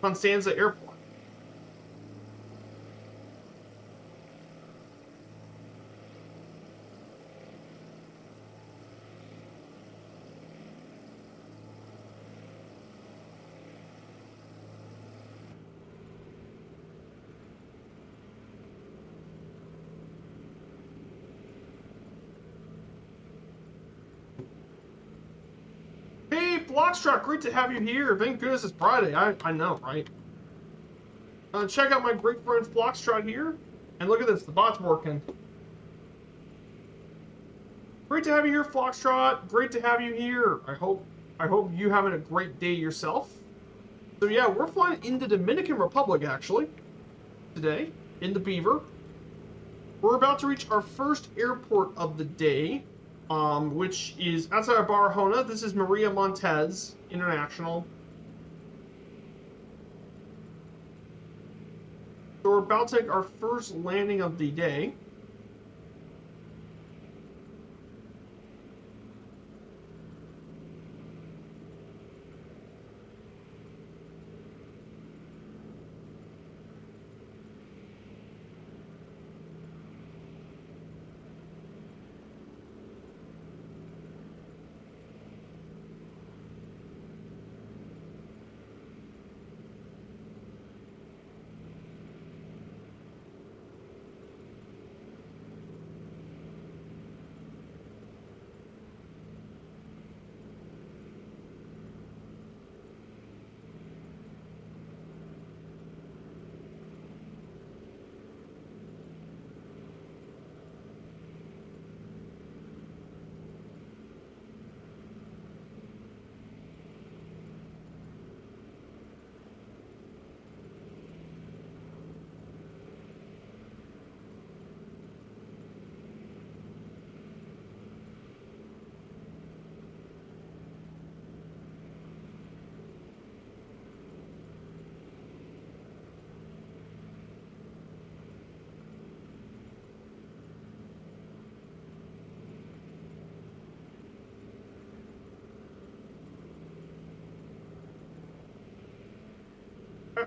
[SPEAKER 1] Constanza Airport. Hey, Blockstruck, great to have you here. Thank goodness it's Friday. I know, right? Check out my great friend Blockstruck here. And look at this, the bot's working. Great to have you here, Foxtrot. Great to have you here. I hope you having a great day yourself. So yeah, we're flying into Dominican Republic actually today, into Beaver. We're about to reach our first airport of the day, which is outside of Barahona. This is Maria Montez International. So we're about to take our first landing of the day.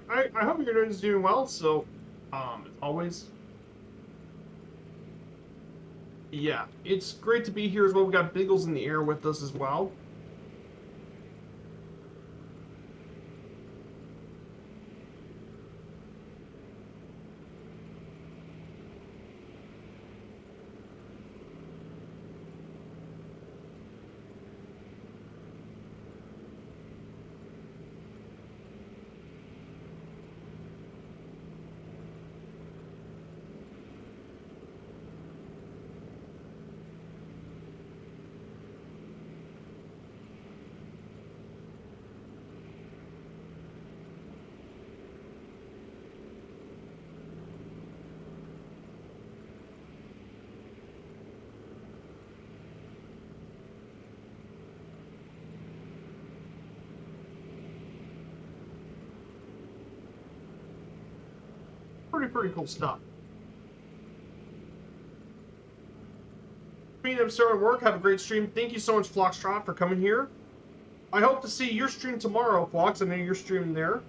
[SPEAKER 1] I hope your is doing well. So, as always, yeah, it's great to be here as well. We got Biggles in the air with us as well. Pretty cool stuff. Speaking of starting work, have a great stream. Thank you so much, Floxtrot, for coming here. I hope to see your stream tomorrow, Flox. I know you're streaming there.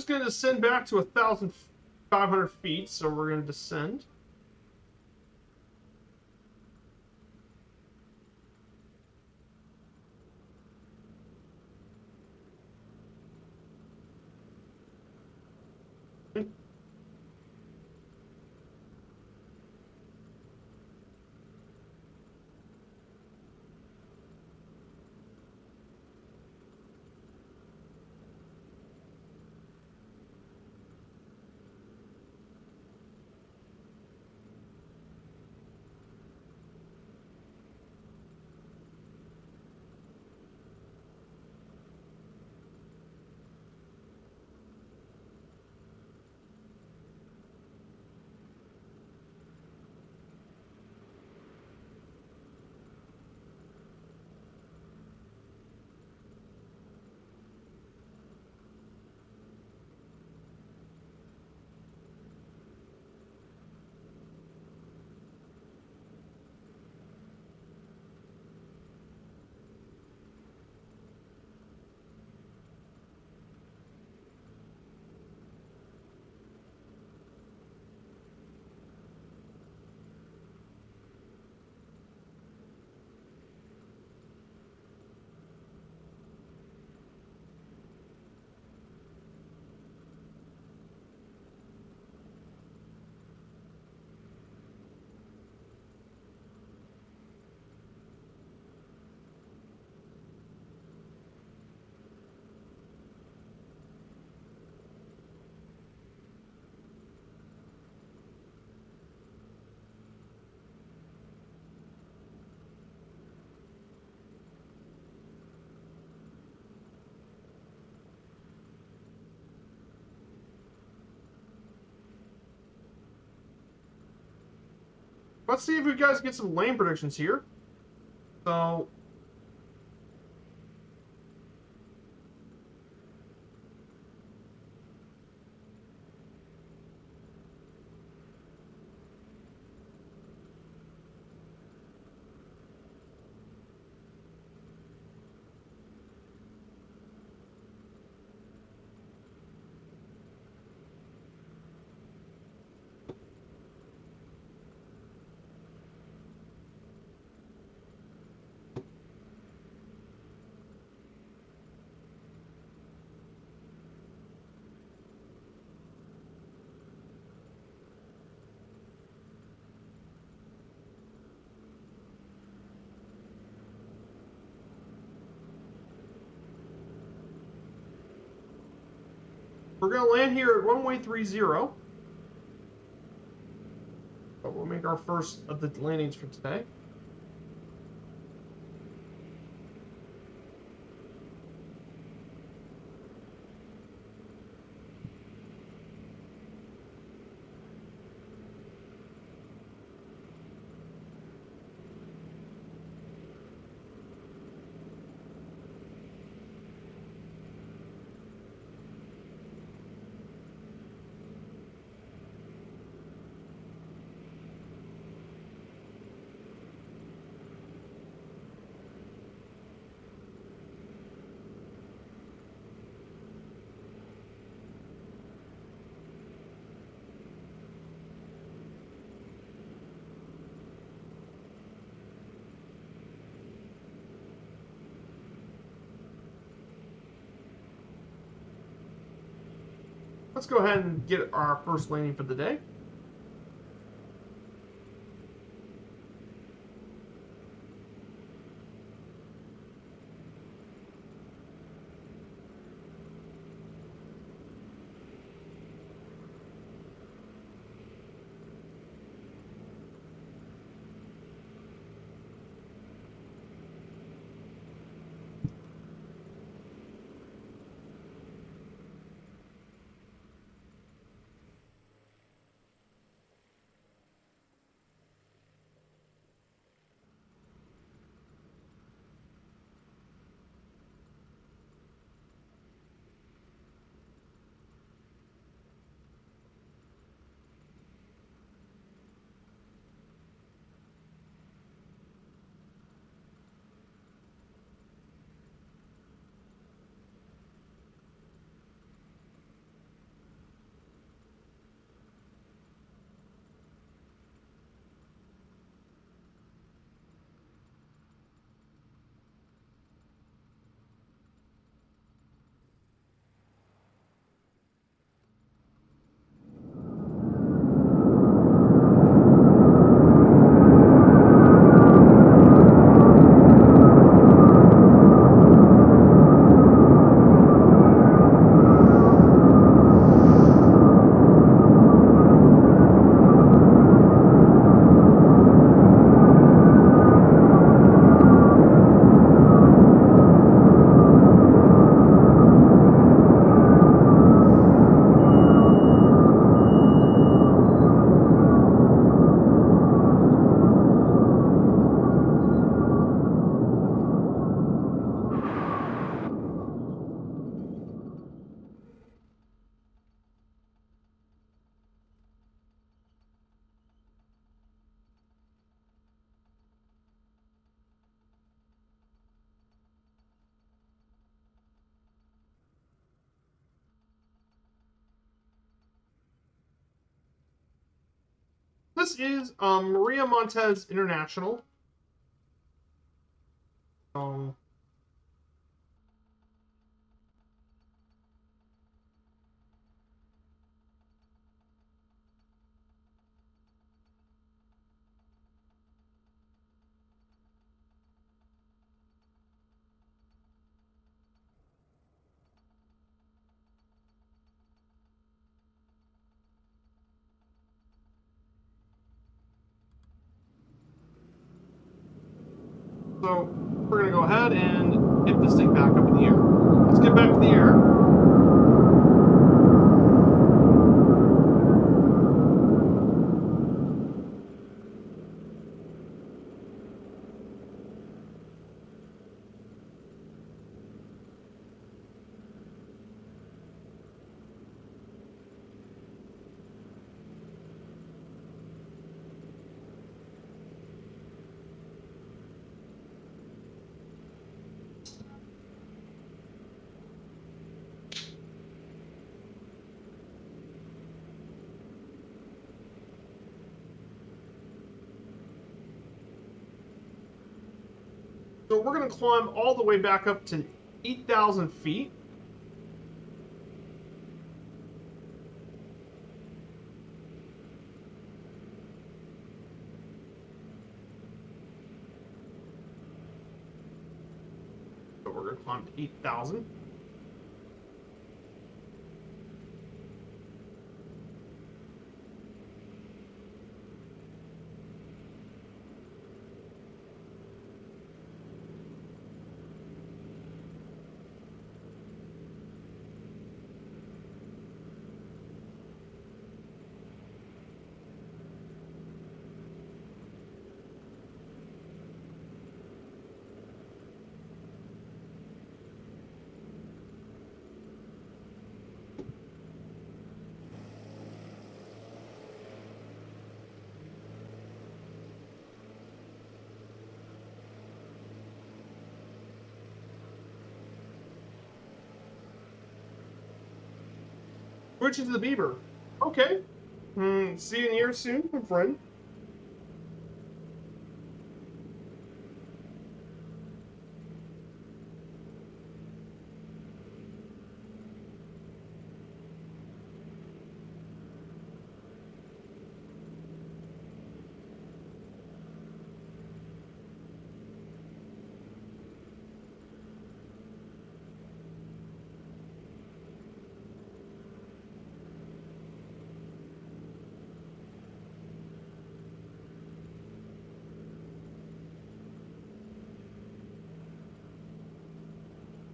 [SPEAKER 1] Just going to descend back to 1,500 feet, so we're going to descend. Let's see if we guys get some lane predictions here. So, we're going to land here at runway 30. But we'll make our first of the landings for today. Let's go ahead and get our first landing for the day. this is Maria Montez International. So we're going to go ahead and get this thing back up in the air. Let's get back to the air. So we're going to climb all the way back up to 8,000 feet. So we're going to climb to 8,000. Switching to the Beaver. Okay. See you in here soon, my friend.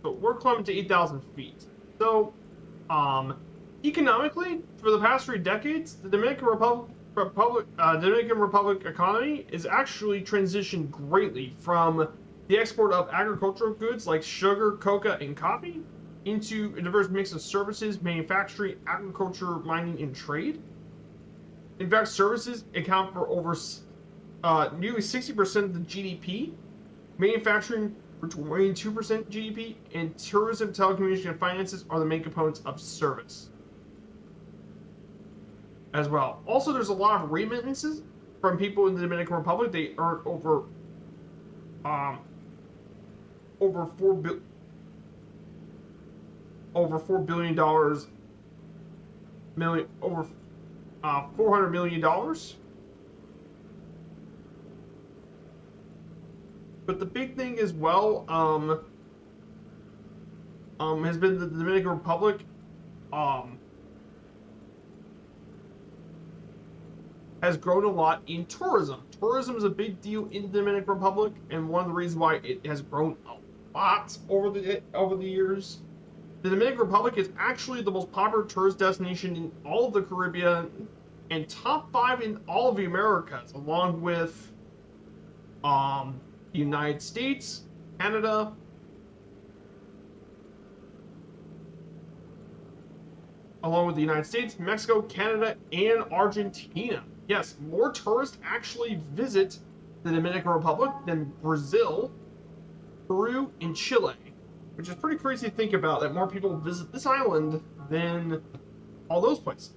[SPEAKER 1] But we're climbing to 8,000 feet. So, economically, for the past 3 decades, the Dominican Republic economy is actually transitioned greatly from the export of agricultural goods like sugar, coca, and coffee into a diverse mix of services, manufacturing, agriculture, mining, and trade. In fact, services account for over nearly 60% of the GDP, manufacturing for 22% GDP, and tourism, telecommunications, and finances are the main components of service as well. Also, there's a lot of remittances from people in the Dominican Republic. They earn over $4 billion, over $400 million. But the big thing as well has been the Dominican Republic has grown a lot in tourism. Tourism is a big deal in the Dominican Republic, and one of the reasons why it has grown a lot over the years. The Dominican Republic is actually the most popular tourist destination in all of the Caribbean and top 5 in all of the Americas, along with the United States, Canada, Mexico, Canada, and Argentina. Yes, more tourists actually visit the Dominican Republic than Brazil, Peru, and Chile, which is pretty crazy to think about, that more people visit this island than all those places.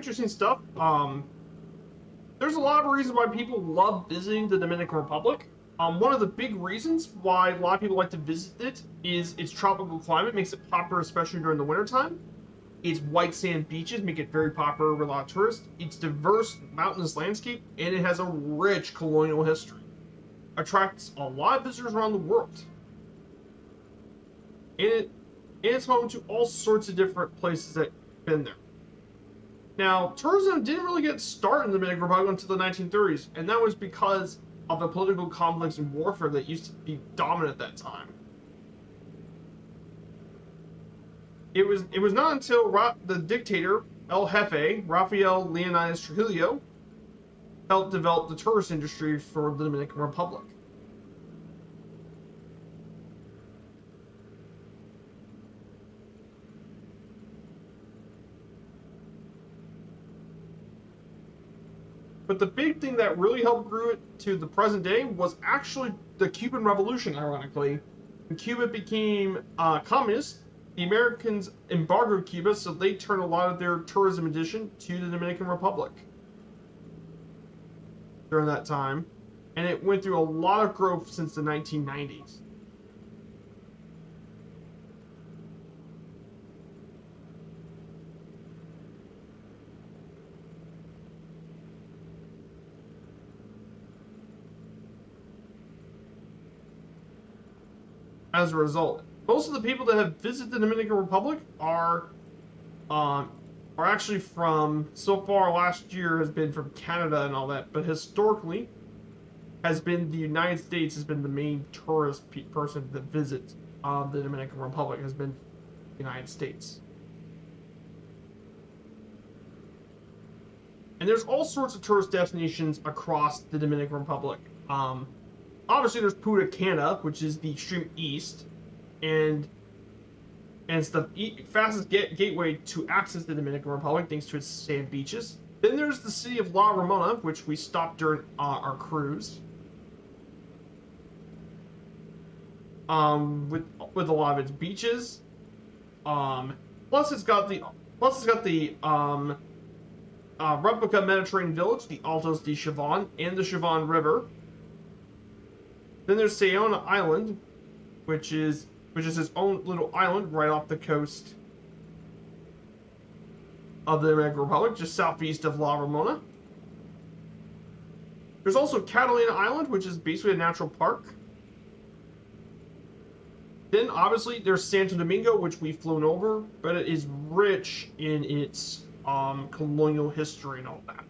[SPEAKER 1] interesting stuff. There's a lot of reasons why people love visiting the Dominican Republic. One of the big reasons why a lot of people like to visit it is its tropical climate makes it popular, especially during the wintertime. Its white sand beaches make it very popular with a lot of tourists. Its diverse mountainous landscape, and it has a rich colonial history. Attracts a lot of visitors around the world. And it's home to all sorts of different places that have been there. Now, tourism didn't really get started in the Dominican Republic until the 1930s, and that was because of the political conflicts and warfare that used to be dominant at that time. It was not until the dictator, El Jefe, Rafael Leonidas Trujillo, helped develop the tourist industry for the Dominican Republic. But the big thing that really helped grow it to the present day was actually the Cuban Revolution, ironically. When Cuba became communist, the Americans embargoed Cuba, so they turned a lot of their tourism attention to the Dominican Republic during that time. And it went through a lot of growth since the 1990s. As a result, most of the people that have visited the Dominican Republic are actually from, so far last year has been from Canada and all that, but historically has been the United States has been the main tourist person that visits the Dominican Republic has been the United States. And there's all sorts of tourist destinations across the Dominican Republic. Obviously, there's Punta Cana, which is the extreme east, and it's the fastest gateway to access the Dominican Republic thanks to its sand beaches. Then there's the city of La Ramona, which we stopped during our cruise. With a lot of its beaches. Plus it's got the replica Mediterranean village, the Altos de Chavan, and the Chavan River. Then there's Sayona Island, which is its own little island right off the coast of the Dominican Republic, just southeast of La Ramona. There's also Catalina Island, which is basically a natural park. Then, obviously, there's Santo Domingo, which we've flown over, but it is rich in its colonial history and all that.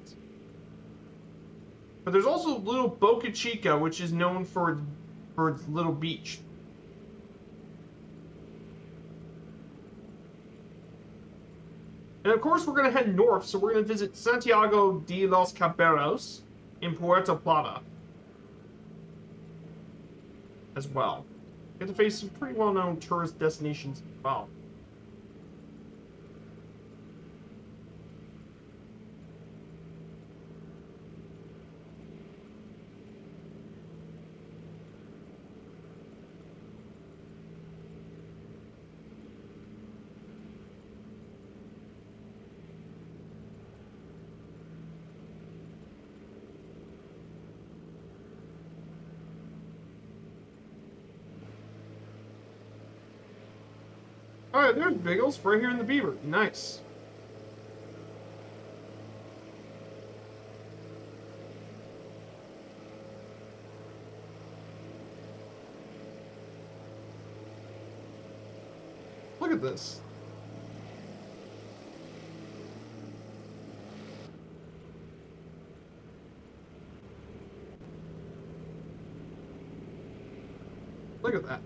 [SPEAKER 1] But there's also little Boca Chica, which is known for its little beach. And of course, we're going to head north, so we're going to visit Santiago de los Caballeros in Puerto Plata as well. Get to face some pretty well-known tourist destinations as well. Alright, there's Biggles right here in the Beaver. Nice. Look at this. Look at that.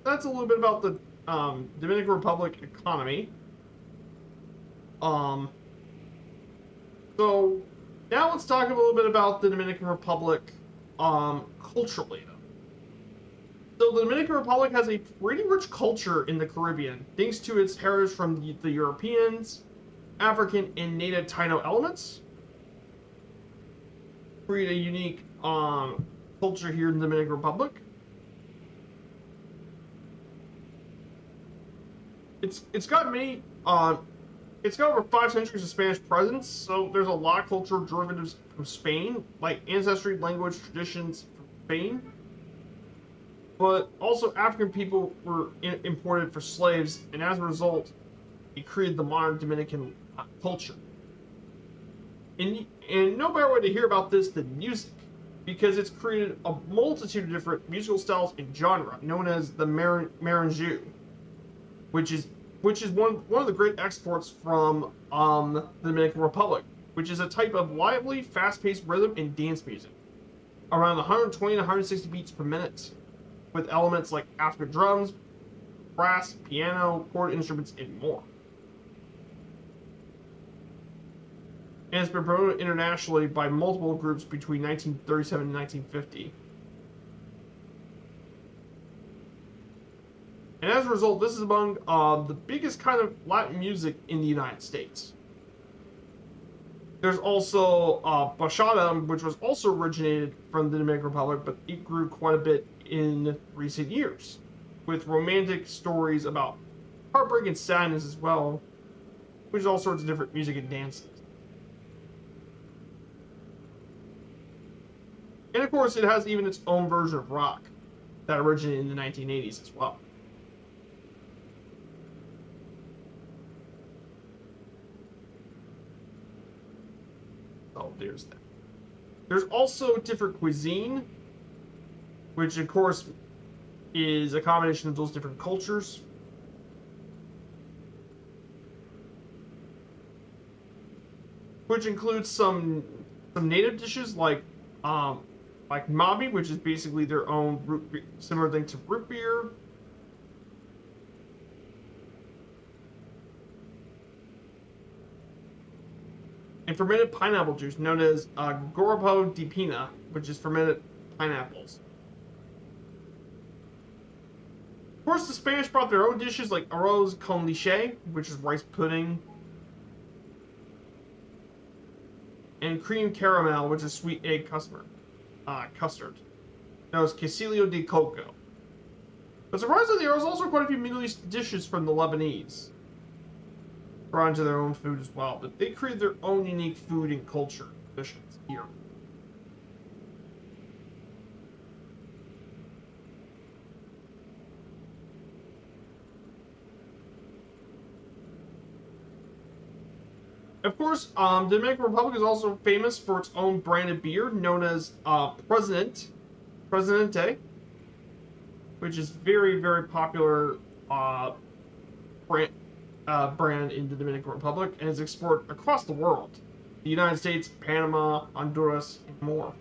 [SPEAKER 1] That's a little bit about the Dominican Republic economy. So Now let's talk a little bit about the Dominican Republic culturally. So the Dominican Republic has a pretty rich culture in the Caribbean, thanks to its heritage from the Europeans, African, and native Taino elements. Create a unique culture here in the Dominican Republic. It's got many it's got over 5 centuries of Spanish presence, so there's a lot of cultural derivatives from Spain, like ancestry, language, traditions from Spain. But also African people were imported for slaves, and as a result, it created the modern Dominican culture. And no better way to hear about this than music, because it's created a multitude of different musical styles and genre, known as the merengue, which is one of the great exports from the Dominican Republic, which is a type of lively, fast-paced rhythm and dance music, around 120 to 160 beats per minute, with elements like African drums, brass, piano, chord instruments, and more. And it's been promoted internationally by multiple groups between 1937 and 1950. And as a result, this is among the biggest kind of Latin music in the United States. There's also bachata, which was also originated from the Dominican Republic, but it grew quite a bit in recent years, with romantic stories about heartbreak and sadness as well, which is all sorts of different music and dances. And of course, it has even its own version of rock that originated in the 1980s as well. Oh, there's that. There's also different cuisine, which of course is a combination of those different cultures. Which includes some native dishes like mabi, which is basically their own similar thing to root beer. And fermented pineapple juice, known as goropo de pina, which is fermented pineapples. Of course, the Spanish brought their own dishes like arroz con leche, which is rice pudding, and cream caramel, which is sweet egg custard, known as quesillo de coco. But surprisingly, there was also quite a few Middle East dishes from the Lebanese brought into their own food as well, but they created their own unique food and culture traditions here. Of course, the Dominican Republic is also famous for its own branded beer known as Presidente, which is very, very popular brand in the Dominican Republic and is exported across the world. The United States, Panama, Honduras, and more.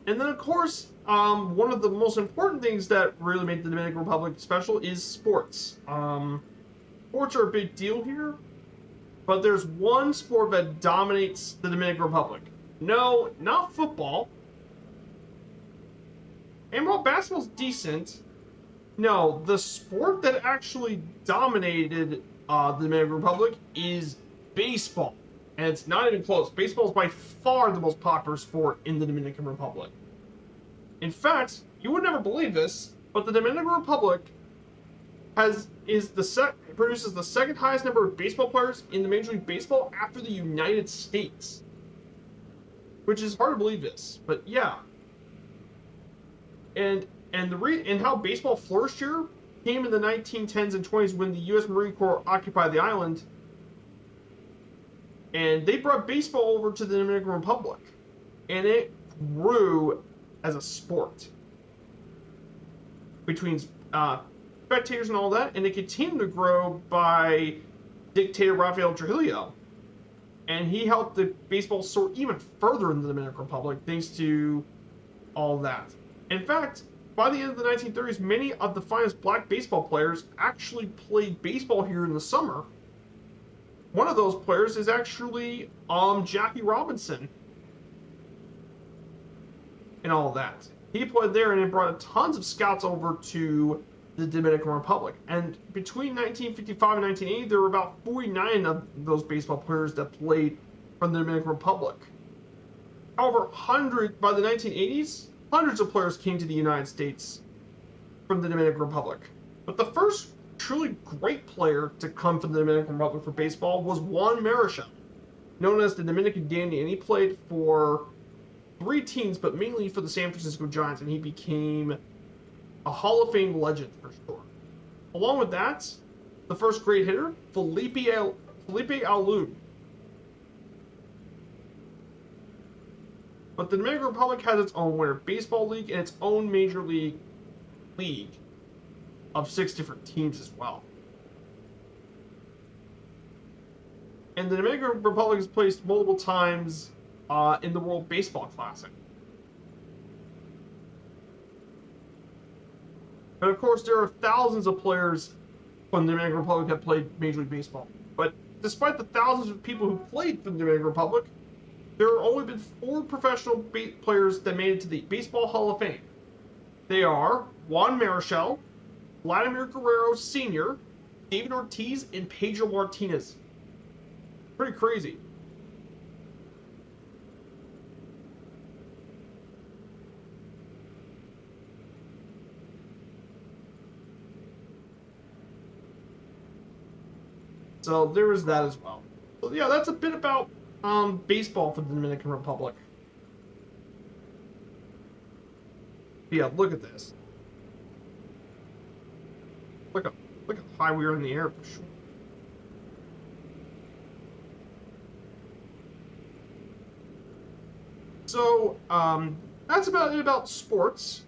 [SPEAKER 1] And then, of course, one of the most important things that really made the Dominican Republic special is sports. Sports are a big deal here, but there's one sport that dominates the Dominican Republic. No, not football. And while basketball's decent, no, the sport that actually dominated the Dominican Republic is baseball. And it's not even close. Baseball is by far the most popular sport in the Dominican Republic. In fact, you would never believe this, but the Dominican Republic produces the second highest number of baseball players in the Major League Baseball after the United States. Which is hard to believe this, but yeah. And how baseball flourished here came in the 1910s and 20s when the U.S. Marine Corps occupied the island. And they brought baseball over to the Dominican Republic. And it grew as a sport between spectators and all that, and it continued to grow by dictator Rafael Trujillo. And he helped the baseball soar even further in the Dominican Republic thanks to all that. In fact, by the end of the 1930s, many of the finest black baseball players actually played baseball here in the summer. One of those players is actually Jackie Robinson and all that. He played there and it brought tons of scouts over to the Dominican Republic. And between 1955 and 1980, there were about 49 of those baseball players that played from the Dominican Republic. However, by the 1980s, hundreds of players came to the United States from the Dominican Republic. But the first truly great player to come from the Dominican Republic for baseball was Juan Marichal, known as the Dominican Dandy, and he played for 3 teams, but mainly for the San Francisco Giants, and he became a Hall of Fame legend for sure. Along with that, the first great hitter, Felipe Alou. But the Dominican Republic has its own Winter Baseball League and its own Major League of 6 different teams as well. And the Dominican Republic has placed multiple times in the World Baseball Classic. But of course, there are thousands of players from the Dominican Republic that played Major League Baseball. But despite the thousands of people who played for the Dominican Republic, there have only been 4 professional players that made it to the Baseball Hall of Fame. They are Juan Marichal, Vladimir Guerrero Sr., David Ortiz, and Pedro Martinez. Pretty crazy. So there is that as well. So yeah, that's a bit about baseball for the Dominican Republic. Yeah, look at this. Look how high we are in the air for sure. So that's about it about sports.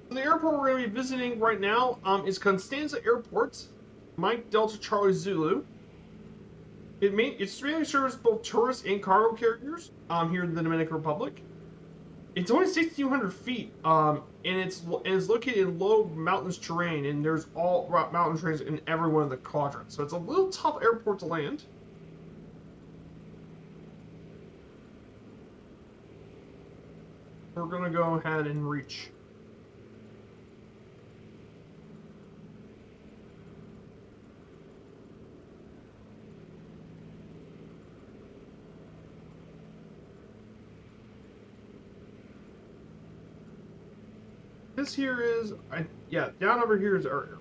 [SPEAKER 1] The airport we're going to be visiting right now is Constanza Airport, Mike Delta Charlie Zulu. It mainly serves both tourist and cargo carriers here in the Dominican Republic. It's only 6,200 feet, and it's located in low mountainous terrain, and there's all mountain terrains in every one of the quadrants. So it's a little tough airport to land. We're going to go ahead and reach. This here is, yeah, down over here is our airport.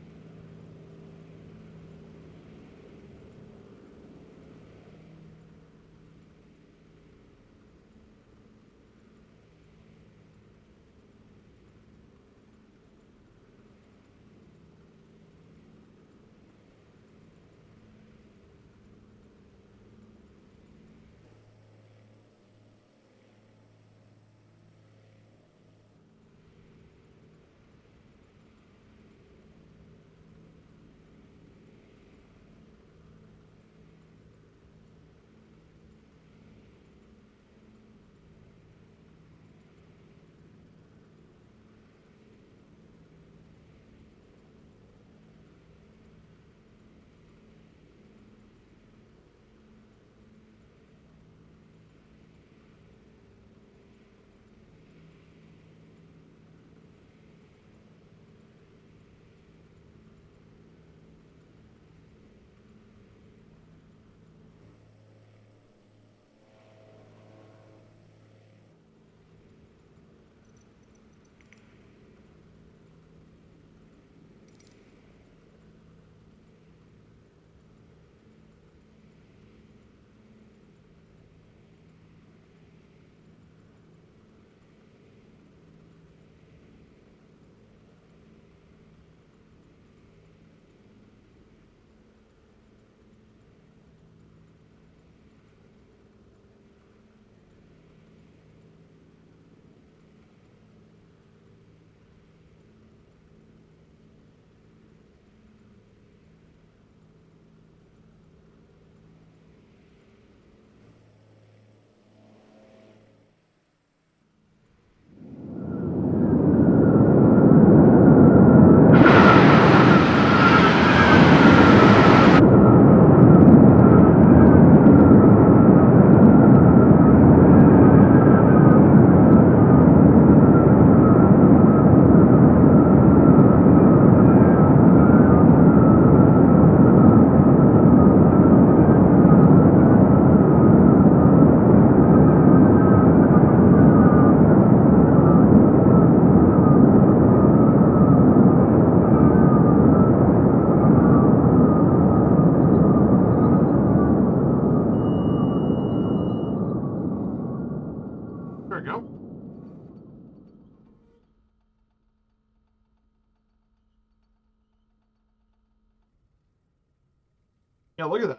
[SPEAKER 1] Yeah, look at that.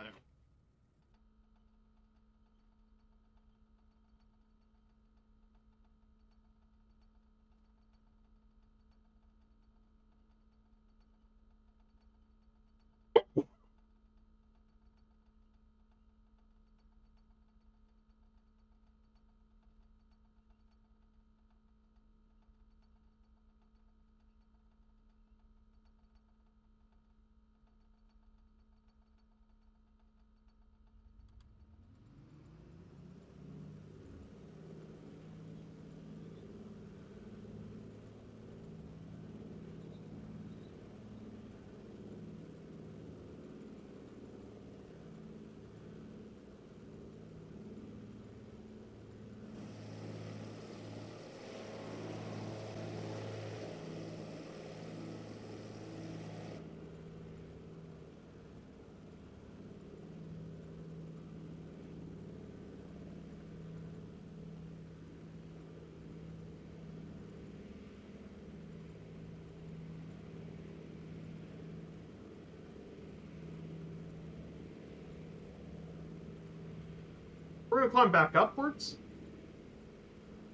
[SPEAKER 1] We're going to climb back upwards.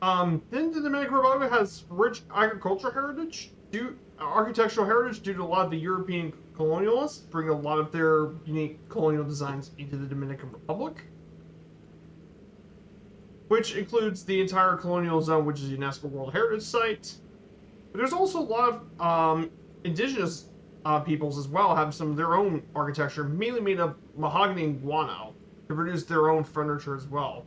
[SPEAKER 1] Then the Dominican Republic has rich agricultural heritage, architectural heritage due to a lot of the European colonialists bring a lot of their unique colonial designs into the Dominican Republic, which includes the entire colonial zone, which is a UNESCO World Heritage Site. But there's also a lot of indigenous peoples as well have some of their own architecture, mainly made of mahogany and guano, to produce their own furniture as well.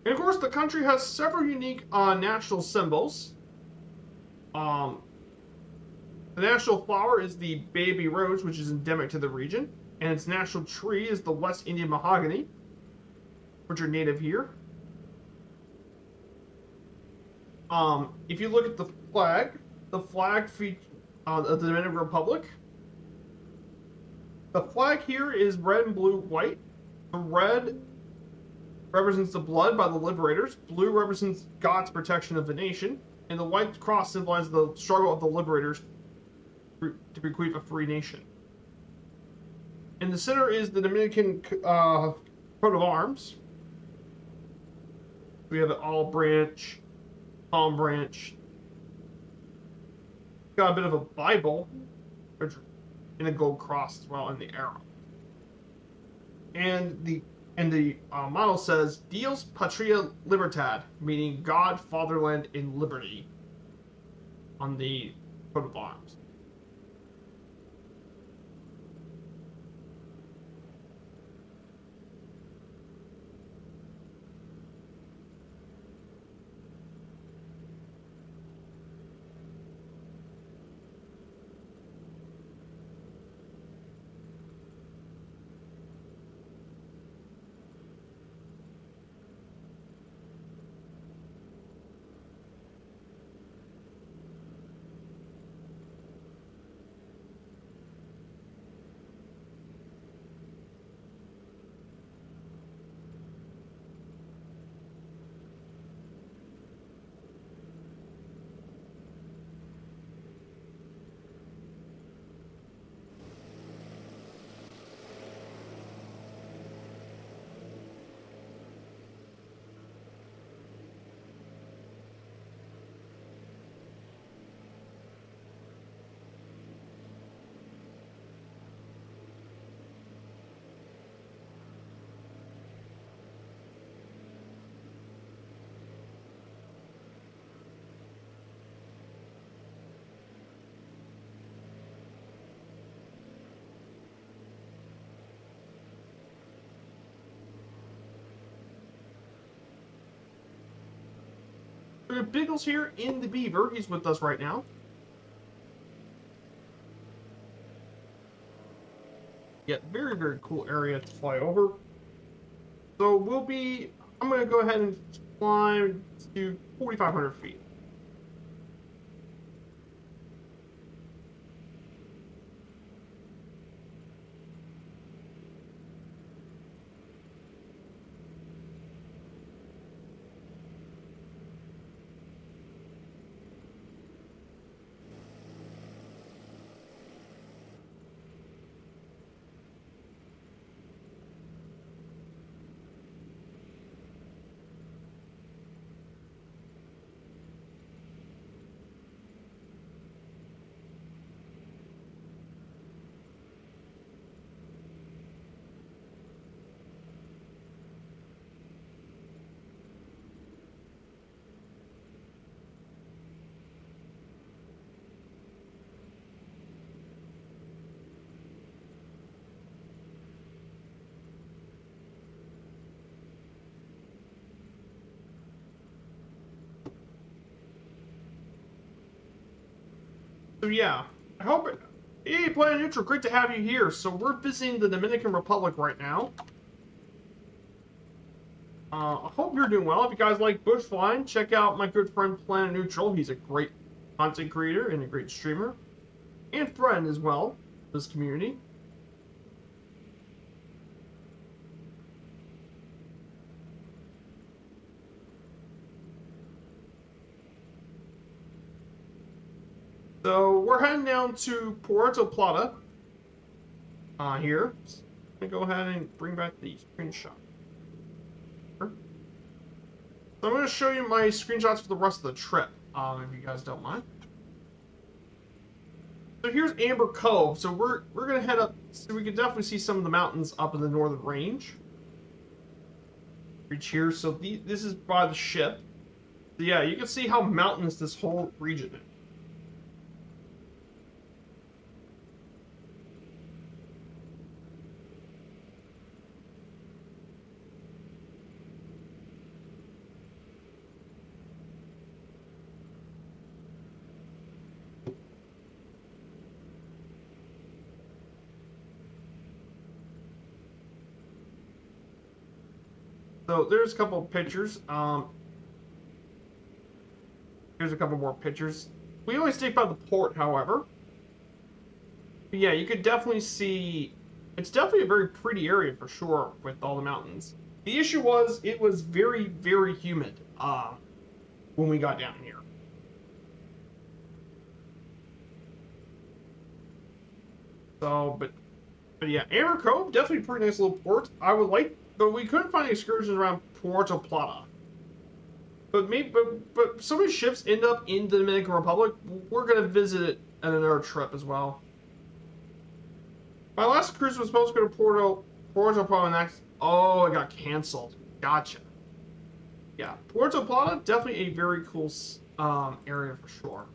[SPEAKER 1] And of course, the country has several unique national symbols. The national flower is the baby rose, which is endemic to the region, and its national tree is the West Indian mahogany, which are native here. If you look at the flag of the Dominican Republic, the flag here is red and blue, white. The red represents the blood by the liberators, blue represents God's protection of the nation, and the white cross symbolizes the struggle of the liberators to bequeath a free nation. In the center is the Dominican coat of arms. We have an olive branch, palm branch. Got a bit of a Bible, and a gold cross as well, and the arrow. And the model says Dios Patria Libertad, meaning God, Fatherland, and Liberty, on the coat of arms. We have Biggles here in the Beaver. He's with us right now. Yeah, very, very cool area to fly over. So I'm going to go ahead and climb to 4,500 feet. So yeah, I hope it... Hey, Planet Neutral, great to have you here. So we're visiting the Dominican Republic right now. I hope you're doing well. If you guys like bush flying, check out my good friend Planet Neutral. He's a great content creator and a great streamer. And friend as well, this community. So we're heading down to Puerto Plata here. I'm going to go ahead and bring back the screenshot. So I'm going to show you my screenshots for the rest of the trip, if you guys don't mind. So here's Amber Cove. So we're going to head up, so we can definitely see some of the mountains up in the northern range. Reach here. So this is by the ship. So yeah, you can see how mountainous this whole region is. So there's a couple of pictures. Here's a couple more pictures. We only stayed by the port, however. But yeah, you could definitely see. It's definitely a very pretty area for sure with all the mountains. The issue was it was very, very humid when we got down here. So, but yeah, Amber Cove, definitely a pretty nice little port. I would like, but we couldn't find excursions around Puerto Plata. But so many ships end up in the Dominican Republic. We're gonna visit it on another trip as well. My last cruise was supposed to go to Puerto Plata next. Oh, it got canceled. Gotcha. Yeah, Puerto Plata, definitely a very cool area for sure.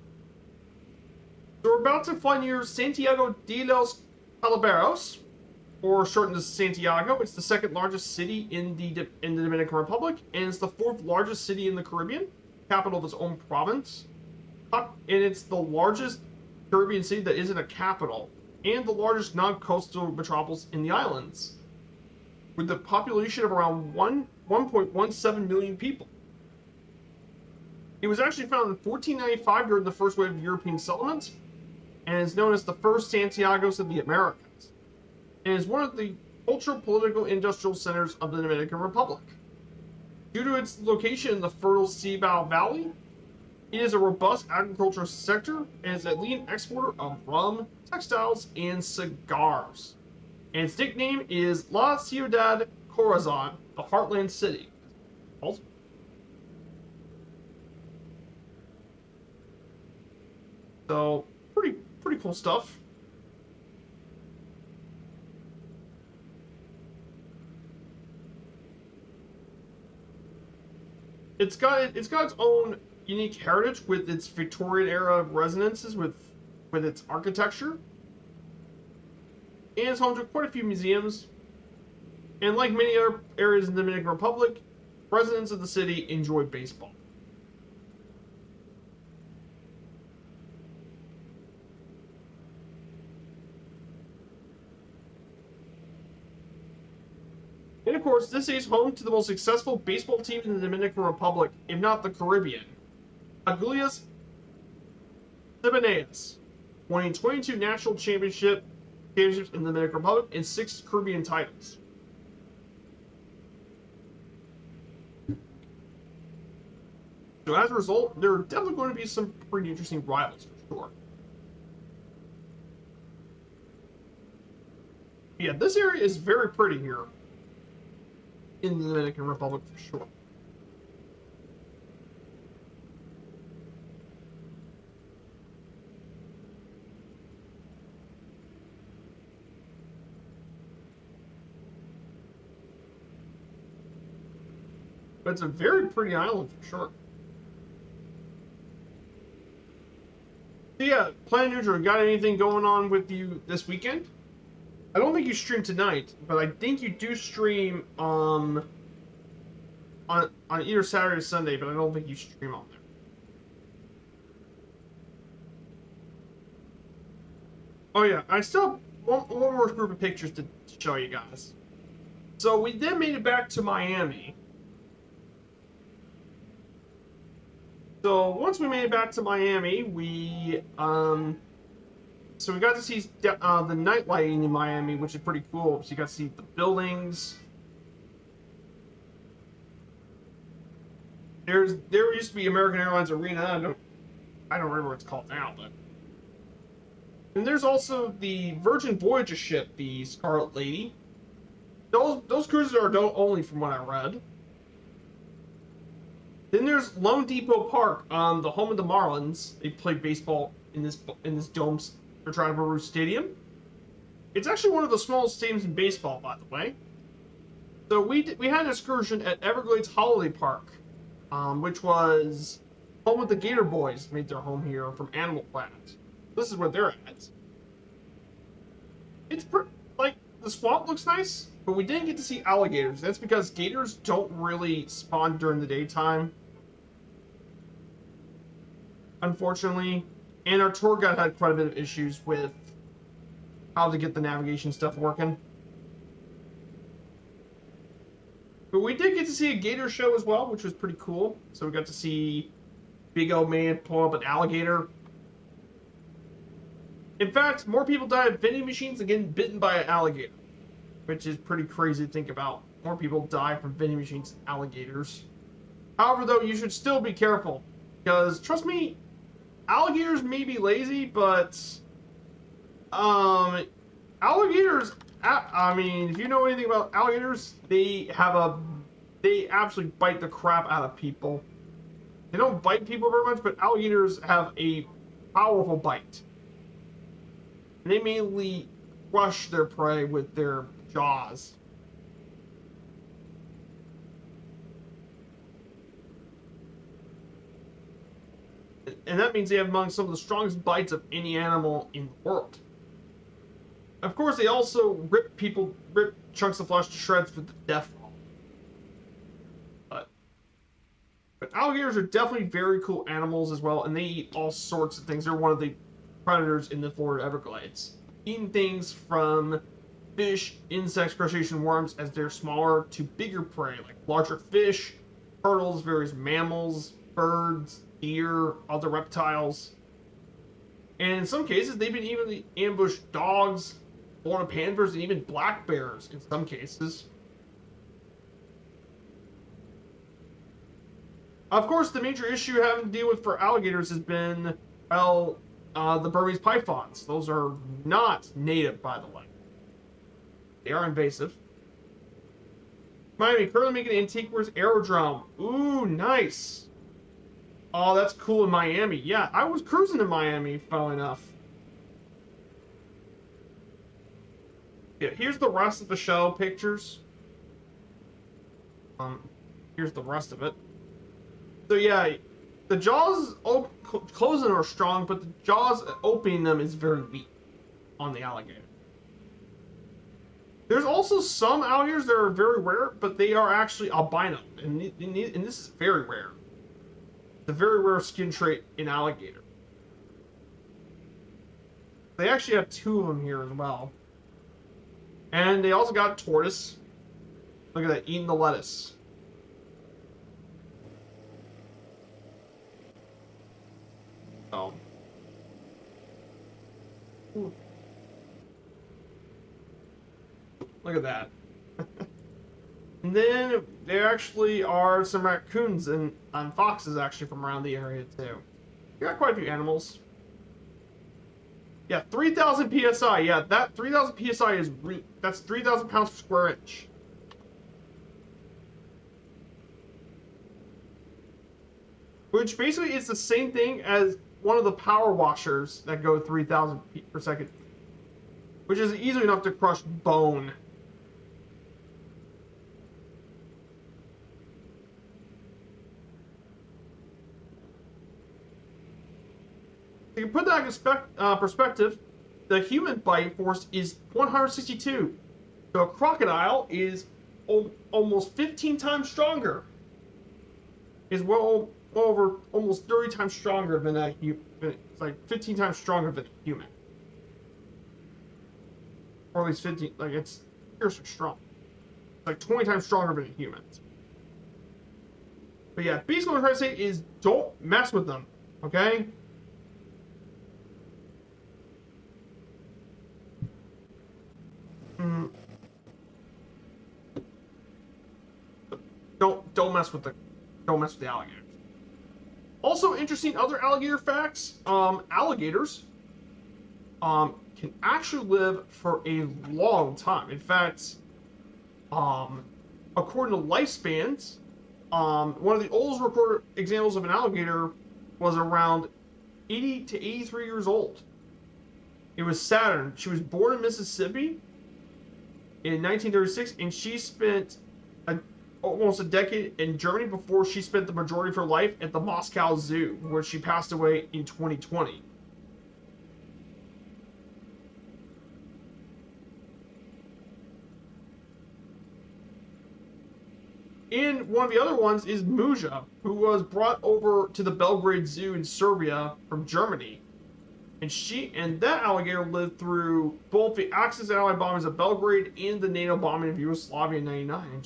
[SPEAKER 1] So we're about to fly near Santiago de los Calaberos, or shortened to Santiago. It's the second largest city in the Dominican Republic, and it's the fourth largest city in the Caribbean, capital of its own province. And it's the largest Caribbean city that isn't a capital, and the largest non-coastal metropolis in the islands, with a population of around 1.17 million people. It was actually founded in 1495 during the first wave of European settlements, and is known as the first Santiagos of the Americas, and is one of the cultural, political, industrial centers of the Dominican Republic. Due to its location in the fertile Cibao Valley, it is a robust agricultural sector and is a leading exporter of rum, textiles, and cigars. And its nickname is La Ciudad Corazon, the Heartland City. Also, so pretty cool stuff. It's got its own unique heritage with its Victorian era residences with its architecture. And it's home to quite a few museums. And like many other areas in the Dominican Republic, residents of the city enjoy baseball. And of course, this is home to the most successful baseball team in the Dominican Republic, if not the Caribbean. Aguilas Cibaeñas, winning 22 national championships in the Dominican Republic and 6 Caribbean titles. So as a result, there are definitely going to be some pretty interesting rivals for sure. Yeah, this area is very pretty here in the Dominican Republic for sure. But it's a very pretty island for sure. So yeah, Planet Neutral, got anything going on with you this weekend? I don't think you stream tonight, but I think you do stream on either Saturday or Sunday, but I don't think you stream on there. Oh yeah, I still have one more group of pictures to show you guys. So we then made it back to Miami. So once we made it back to Miami, so we got to see the night lighting in Miami, which is pretty cool. So you got to see the buildings. There used to be American Airlines Arena. I don't remember what it's called now, but. And there's also the Virgin Voyager ship, the Scarlet Lady. Those cruises are adult only, from what I read. Then there's Lone Depot Park, the home of the Marlins. They play baseball in this dome for Traverse Stadium. It's actually one of the smallest stadiums in baseball, by the way. So we had an excursion at Everglades Holiday Park, which was home of the Gator Boys. Made their home here from Animal Planet. This is where they're at. It's like the swamp looks nice, but we didn't get to see alligators. That's because gators don't really spawn during the daytime, unfortunately. And our tour guide had quite a bit of issues with how to get the navigation stuff working. But we did get to see a gator show as well, which was pretty cool. So we got to see big old man pull up an alligator. In fact, more people die at vending machines than getting bitten by an alligator, which is pretty crazy to think about. More people die from vending machines than alligators. However, though, you should still be careful, because trust me, alligators may be lazy, but alligators. I mean, if you know anything about alligators, they absolutely bite the crap out of people. They don't bite people very much, but alligators have a powerful bite. They mainly crush their prey with their jaws. And that means they have among some of the strongest bites of any animal in the world. Of course, they also rip chunks of flesh to shreds with the death roll. But alligators are definitely very cool animals as well, and they eat all sorts of things. They're one of the predators in the Florida Everglades, eating things from fish, insects, crustacean, worms as they're smaller to bigger prey like larger fish, turtles, various mammals, birds, deer, other reptiles. And in some cases, they've been even ambushed dogs, Florida panthers, and even black bears in some cases. Of course, the major issue having to deal with for alligators has been, well, the Burmese pythons. Those are not native, by the way. They are invasive. Miami, currently making an Antiqua's aerodrome. Ooh, nice. Oh, that's cool in Miami. Yeah, I was cruising in Miami, funnily enough. Yeah, here's the rest of the show pictures. Here's the rest of it. So yeah, the jaws closing are strong, but the jaws opening them is very weak on the alligator. There's also some alligators that are very rare, but they are actually albino, and this is very rare. It's a very rare skin trait in alligator. They actually have two of them here as well. And they also got tortoise. Look at that, eating the lettuce. Oh. Ooh. Look at that. And then there actually are some raccoons and foxes actually from around the area too. You got quite a few animals. Yeah, 3,000 psi. Yeah, that 3,000 psi is that's 3,000 pounds per square inch. Which basically is the same thing as one of the power washers that go 3,000 per second, which is easily enough to crush bone. To put that in perspective, the human bite force is 162. So a crocodile is almost 15 times stronger. Is well over almost 30 times stronger than a human. It's like 15 times stronger than a human. or at least 15. Like it's fierce strong. It's like 20 times stronger than humans. But yeah, basically what I'm trying to say is don't mess with them, okay? Don't mess with the alligators. Also interesting other alligator facts. Alligators can actually live for a long time. In fact, according to lifespans, one of the oldest recorded examples of an alligator was around 80 to 83 years old. It was Saturn. She was born in Mississippi in 1936, and she spent almost a decade in Germany before she spent the majority of her life at the Moscow Zoo, where she passed away in 2020. And one of the other ones is Muja, who was brought over to the Belgrade Zoo in Serbia from Germany. And that alligator lived through both the Axis and Allied bombings of Belgrade and the NATO bombing of Yugoslavia in '99.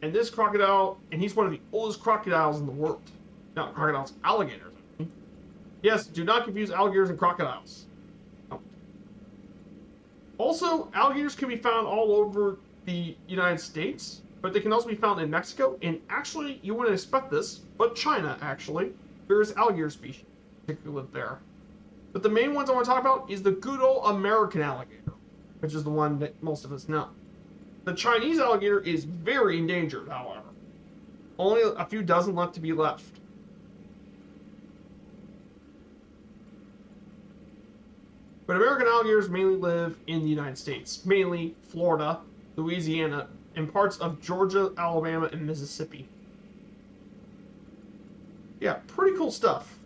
[SPEAKER 1] And this crocodile, and he's one of the oldest crocodiles in the world. Not crocodiles, alligators. Yes, do not confuse alligators and crocodiles. No. Also, alligators can be found all over the United States, but they can also be found in Mexico. And actually, you wouldn't expect this, but China, actually. There's alligator species that live there. But the main ones I want to talk about is the good old American alligator, which is the one that most of us know. The Chinese alligator is very endangered, however. Only a few dozen left to be left. But American alligators mainly live in the United States, mainly Florida, Louisiana, and parts of Georgia, Alabama, and Mississippi. Yeah, pretty cool stuff.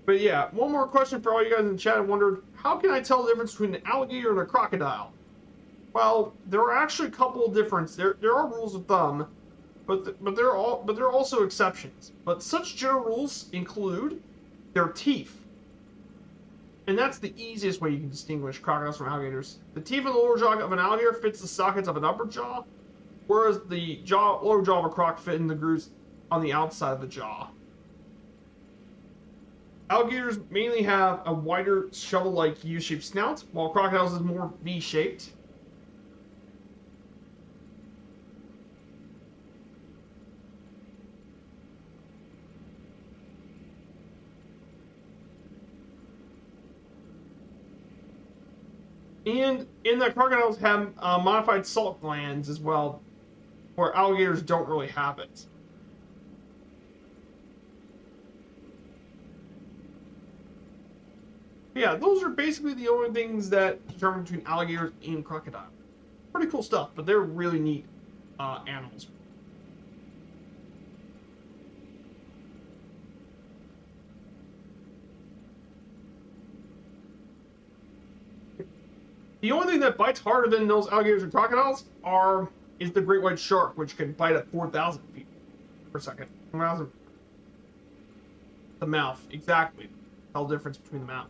[SPEAKER 1] But yeah, one more question for all you guys in the chat. I wondered, how can I tell the difference between an alligator and a crocodile? Well, there are actually a couple of differences. There are rules of thumb, but there are also exceptions. But such general rules include their teeth. And that's the easiest way you can distinguish crocodiles from alligators. The teeth of the lower jaw of an alligator fits the sockets of an upper jaw, whereas the lower jaw of a croc fit in the grooves on the outside of the jaw. Alligators mainly have a wider shovel-like U-shaped snout, while crocodiles is more V-shaped. And in that, crocodiles have modified salt glands as well, where alligators don't really have it. Yeah, those are basically the only things that determine between alligators and crocodiles. Pretty cool stuff, but they're really neat animals. The only thing that bites harder than those alligators and crocodiles is the great white shark, which can bite at 4,000 feet per second. 4,000. The mouth, exactly. Tell the difference between the mouth.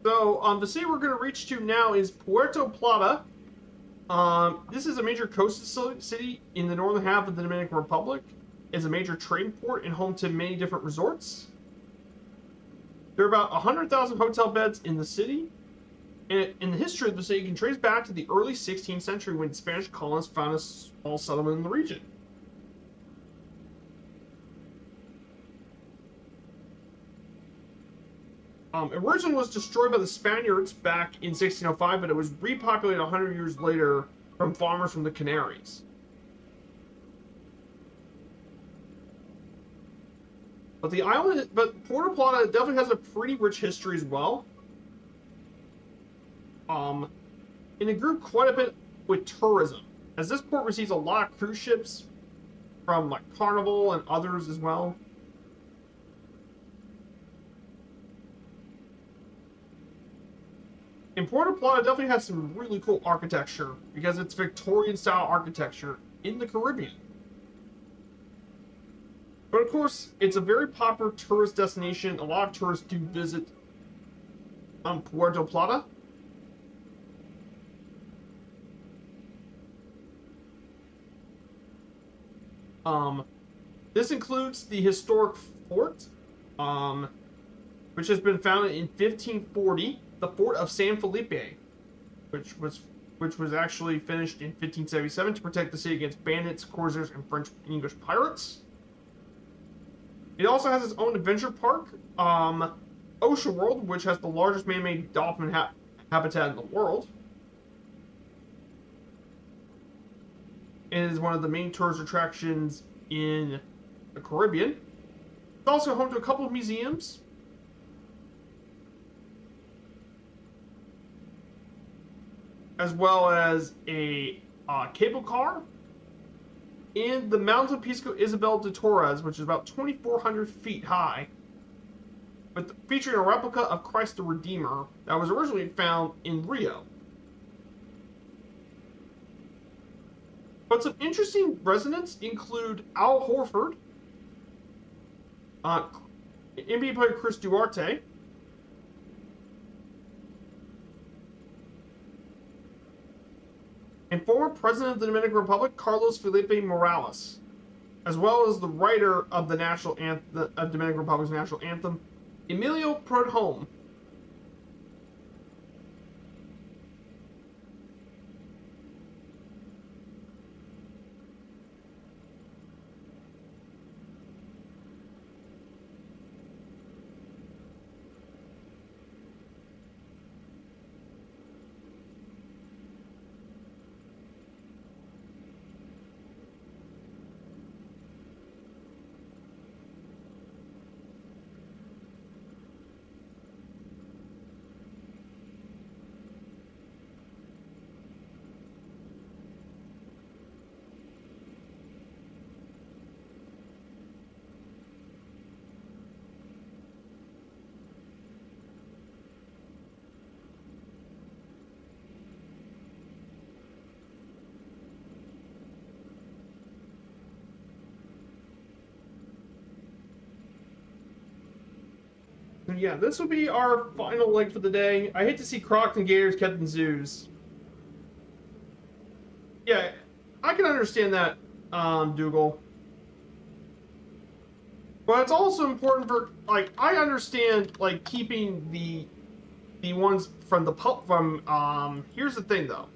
[SPEAKER 1] So the city we're going to reach to now is Puerto Plata. This is a major coastal city in the northern half of the Dominican Republic. It's a major trading port and home to many different resorts. There are about 100,000 hotel beds in the city. And in the history of the city, can trace back to the early 16th century when Spanish colonists found a small settlement in the region. Originally was destroyed by the Spaniards back in 1605, but it was repopulated 100 years later from farmers from the Canaries. But the island, but Puerto Plata definitely has a pretty rich history as well. And it grew quite a bit with tourism, as this port receives a lot of cruise ships from like Carnival and others as well. And Puerto Plata definitely has some really cool architecture because it's Victorian style architecture in the Caribbean. But of course, it's a very popular tourist destination. A lot of tourists do visit Puerto Plata. This includes the historic fort, which has been founded in 1540, the Fort of San Felipe, which was actually finished in 1577 to protect the city against bandits, corsairs, and French and English pirates. It also has its own adventure park, Ocean World, which has the largest man-made dolphin habitat in the world. It is one of the main tourist attractions in the Caribbean. It's also home to a couple of museums. As well as a cable car. And the Mountain Pisco Isabel de Torres, which is about 2,400 feet high. Featuring a replica of Christ the Redeemer that was originally found in Rio. But some interesting residents include Al Horford, NBA player Chris Duarte, and former president of the Dominican Republic Carlos Felipe Morales, as well as the writer of the national anthem, of Dominican Republic's national anthem, Emilio Prudhomme. So yeah, this will be our final leg for the day. I hate to see crocs and gators kept in zoos. Yeah, I can understand that, Dougal. But it's also important for, like, I understand, like, keeping the ones from the here's the thing though.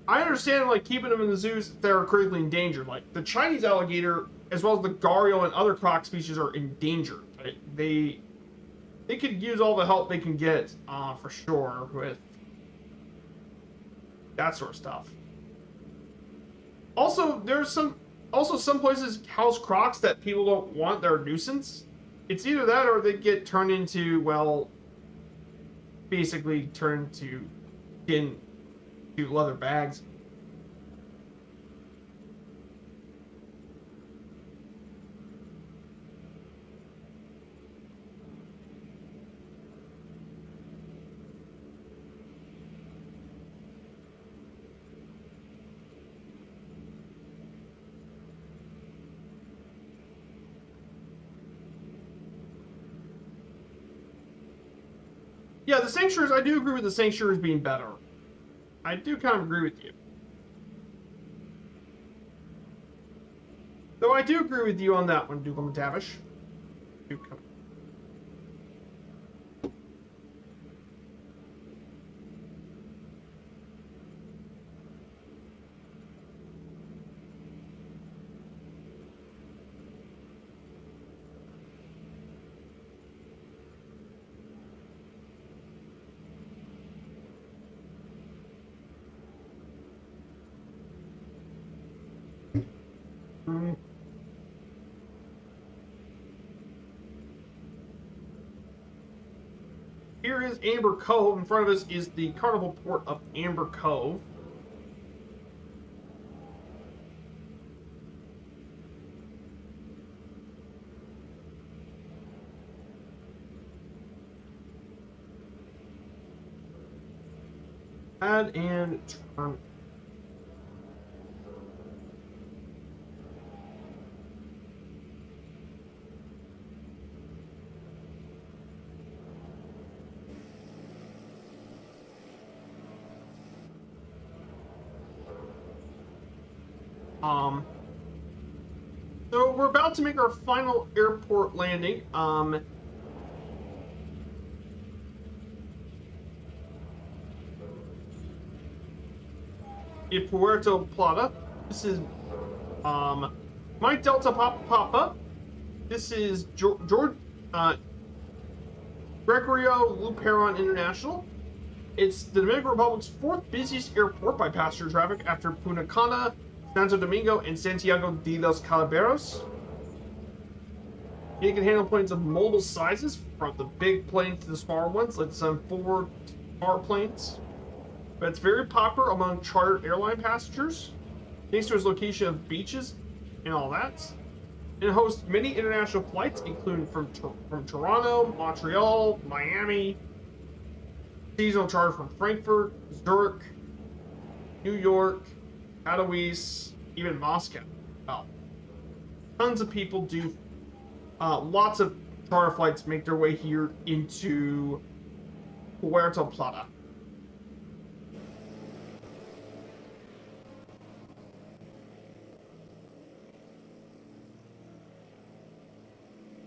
[SPEAKER 1] I understand, like, keeping them in the zoos that are critically endangered. Like, the Chinese alligator, as well as the gharial and other croc species, are endangered. Right? They could use all the help they can get, for sure, with that sort of stuff. Also, there's some places house crocs that people don't want. They're a nuisance. It's either that or they get turned into, well, basically turned to leather bags. Yeah, the sanctuaries, I do agree with the sanctuaries being better. I do kind of agree with you. Though I do agree with you on that one, Dougal McTavish. here is Amber Cove. In front of us is the Carnival Port of Amber Cove. Add and turn. So we're about to make our final airport landing. In Puerto Plata. This is Mike Delta Papa. This is Gregorio Luperon International. It's the Dominican Republic's 4th busiest airport by passenger traffic after Punta Cana, Santo Domingo, and Santiago de los Caballeros. It can handle planes of multiple sizes, from the big planes to the smaller ones, like some 4 smart planes. But it's very popular among chartered airline passengers, thanks to its location of beaches and all that. And it hosts many international flights, including from Toronto, Montreal, Miami, seasonal charter from Frankfurt, Zurich, New York, Katowice, even Moscow. Well, tons of people do. Lots of charter flights make their way here into Puerto Plata.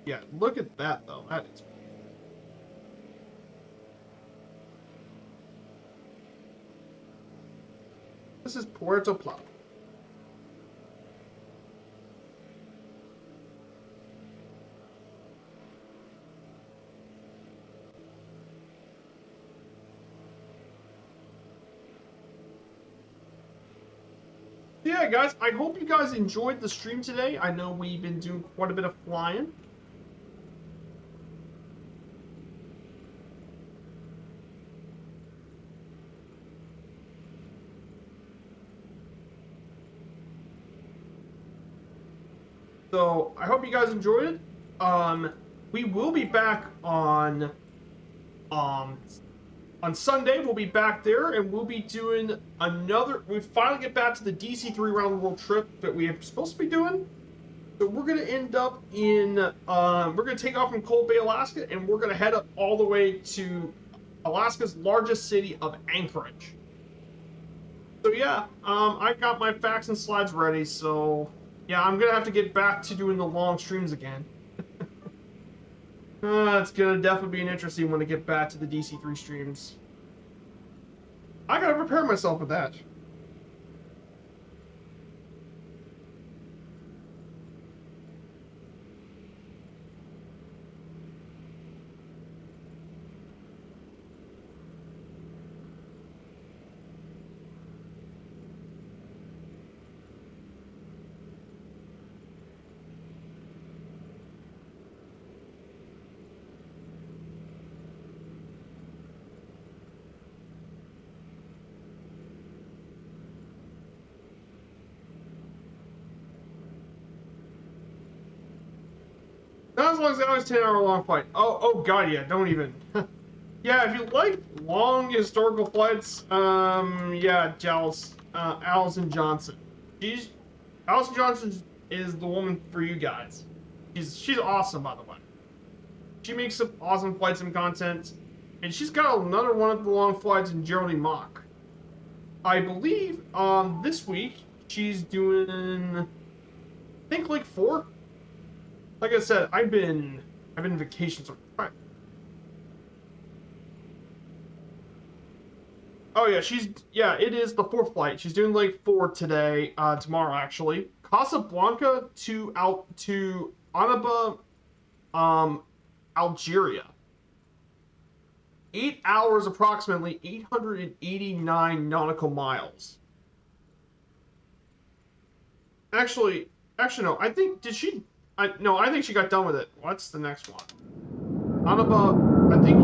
[SPEAKER 1] Yeah, look at that though. That is. This is Puerto Plata. Yeah, guys, I hope you guys enjoyed the stream today. I know we've been doing quite a bit of flying. So I hope you guys enjoyed it. We will be back on Sunday. We'll be back there, and we'll be doing another. We finally get back to the DC-3 round the world trip that we are supposed to be doing. So we're gonna end up in. We're gonna take off from Cold Bay, Alaska, and we're gonna head up all the way to Alaska's largest city of Anchorage. So yeah, I got my facts and slides ready. So. Yeah, I'm going to have to get back to doing the long streams again. It's going to definitely be an interesting one to get back to the DC-3 streams. I got to prepare myself with that. Not as long as they always 10-hour long flight. Oh god, yeah, don't even. Yeah, if you like long historical flights, yeah, Allison Johnson. Allison Johnson is the woman for you guys. She's awesome, by the way. She makes some awesome flights and content, and she's got another one of the long flights in Geraldine Mock. I believe this week she's doing, I think, like 4. Like I said, I've been vacation, so right. Oh yeah, it is the 4th flight. She's doing like 4 today, tomorrow actually. Casablanca to Annaba, Algeria. 8 hours, approximately 889 nautical miles. Actually no. I think I think she got done with it. What's the next one? Annaba, I think.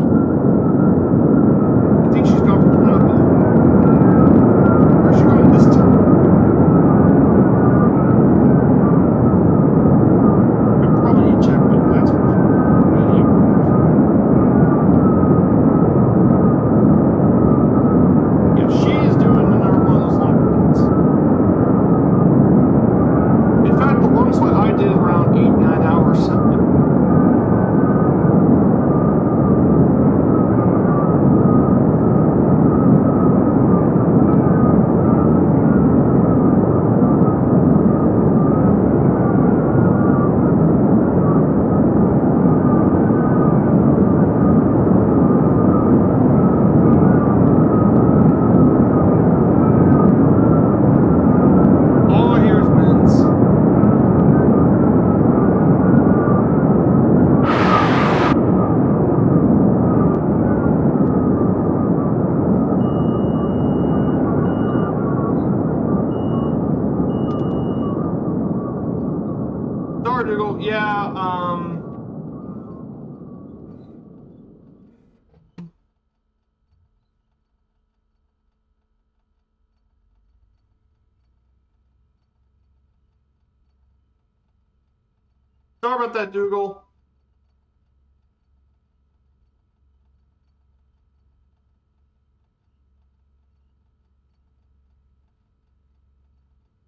[SPEAKER 1] Sorry about that, Dougal.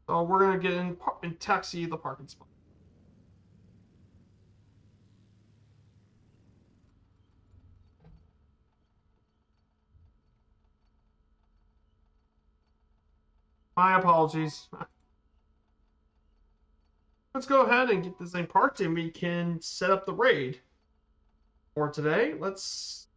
[SPEAKER 1] So we're gonna get in taxi the parking spot. My apologies. Let's go ahead and get this thing parked and we can set up the raid for today. Let's...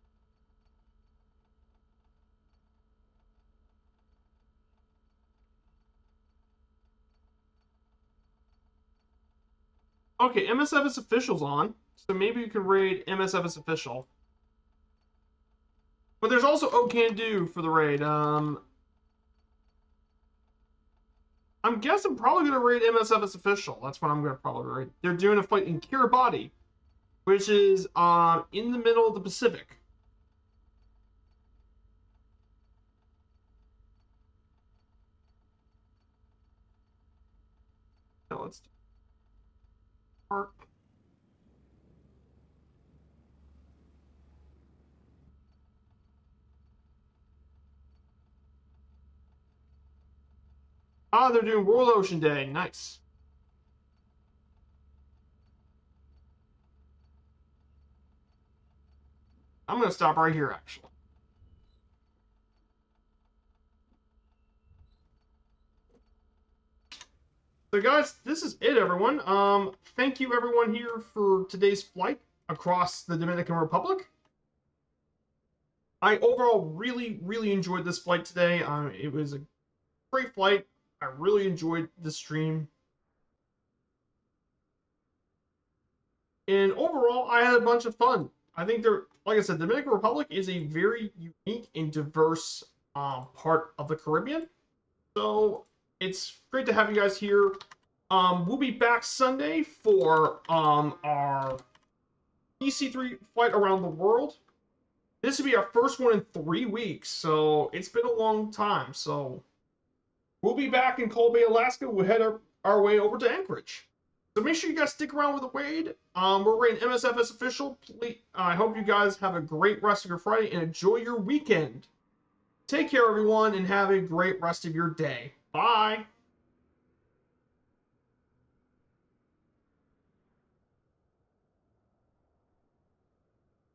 [SPEAKER 1] Okay, MSFS official's on, so maybe you can raid MSFS official. But there's also O Can Do for the raid. I'm guessing probably going to raid MSFS official. That's what I'm going to probably raid. They're doing a fight in Kiribati, which is in the middle of the Pacific. Now let's park. Ah, they're doing World Ocean Day. Nice. I'm going to stop right here, actually. So guys, this is it, everyone. Thank you, everyone, here for today's flight across the Dominican Republic. I overall really enjoyed this flight today. It was a great flight. I really enjoyed the stream. And overall, I had a bunch of fun. I think like I said, the Dominican Republic is a very unique and diverse part of the Caribbean. So it's great to have you guys here. We'll be back Sunday for our EC3 flight around the world. This will be our first one in 3 weeks, so it's been a long time. So we'll be back in Cold Bay, Alaska. We'll head our way over to Anchorage. So make sure you guys stick around with the raid. We're raiding MSFS official. I hope you guys have a great rest of your Friday and enjoy your weekend. Take care, everyone, and have a great rest of your day. Bye.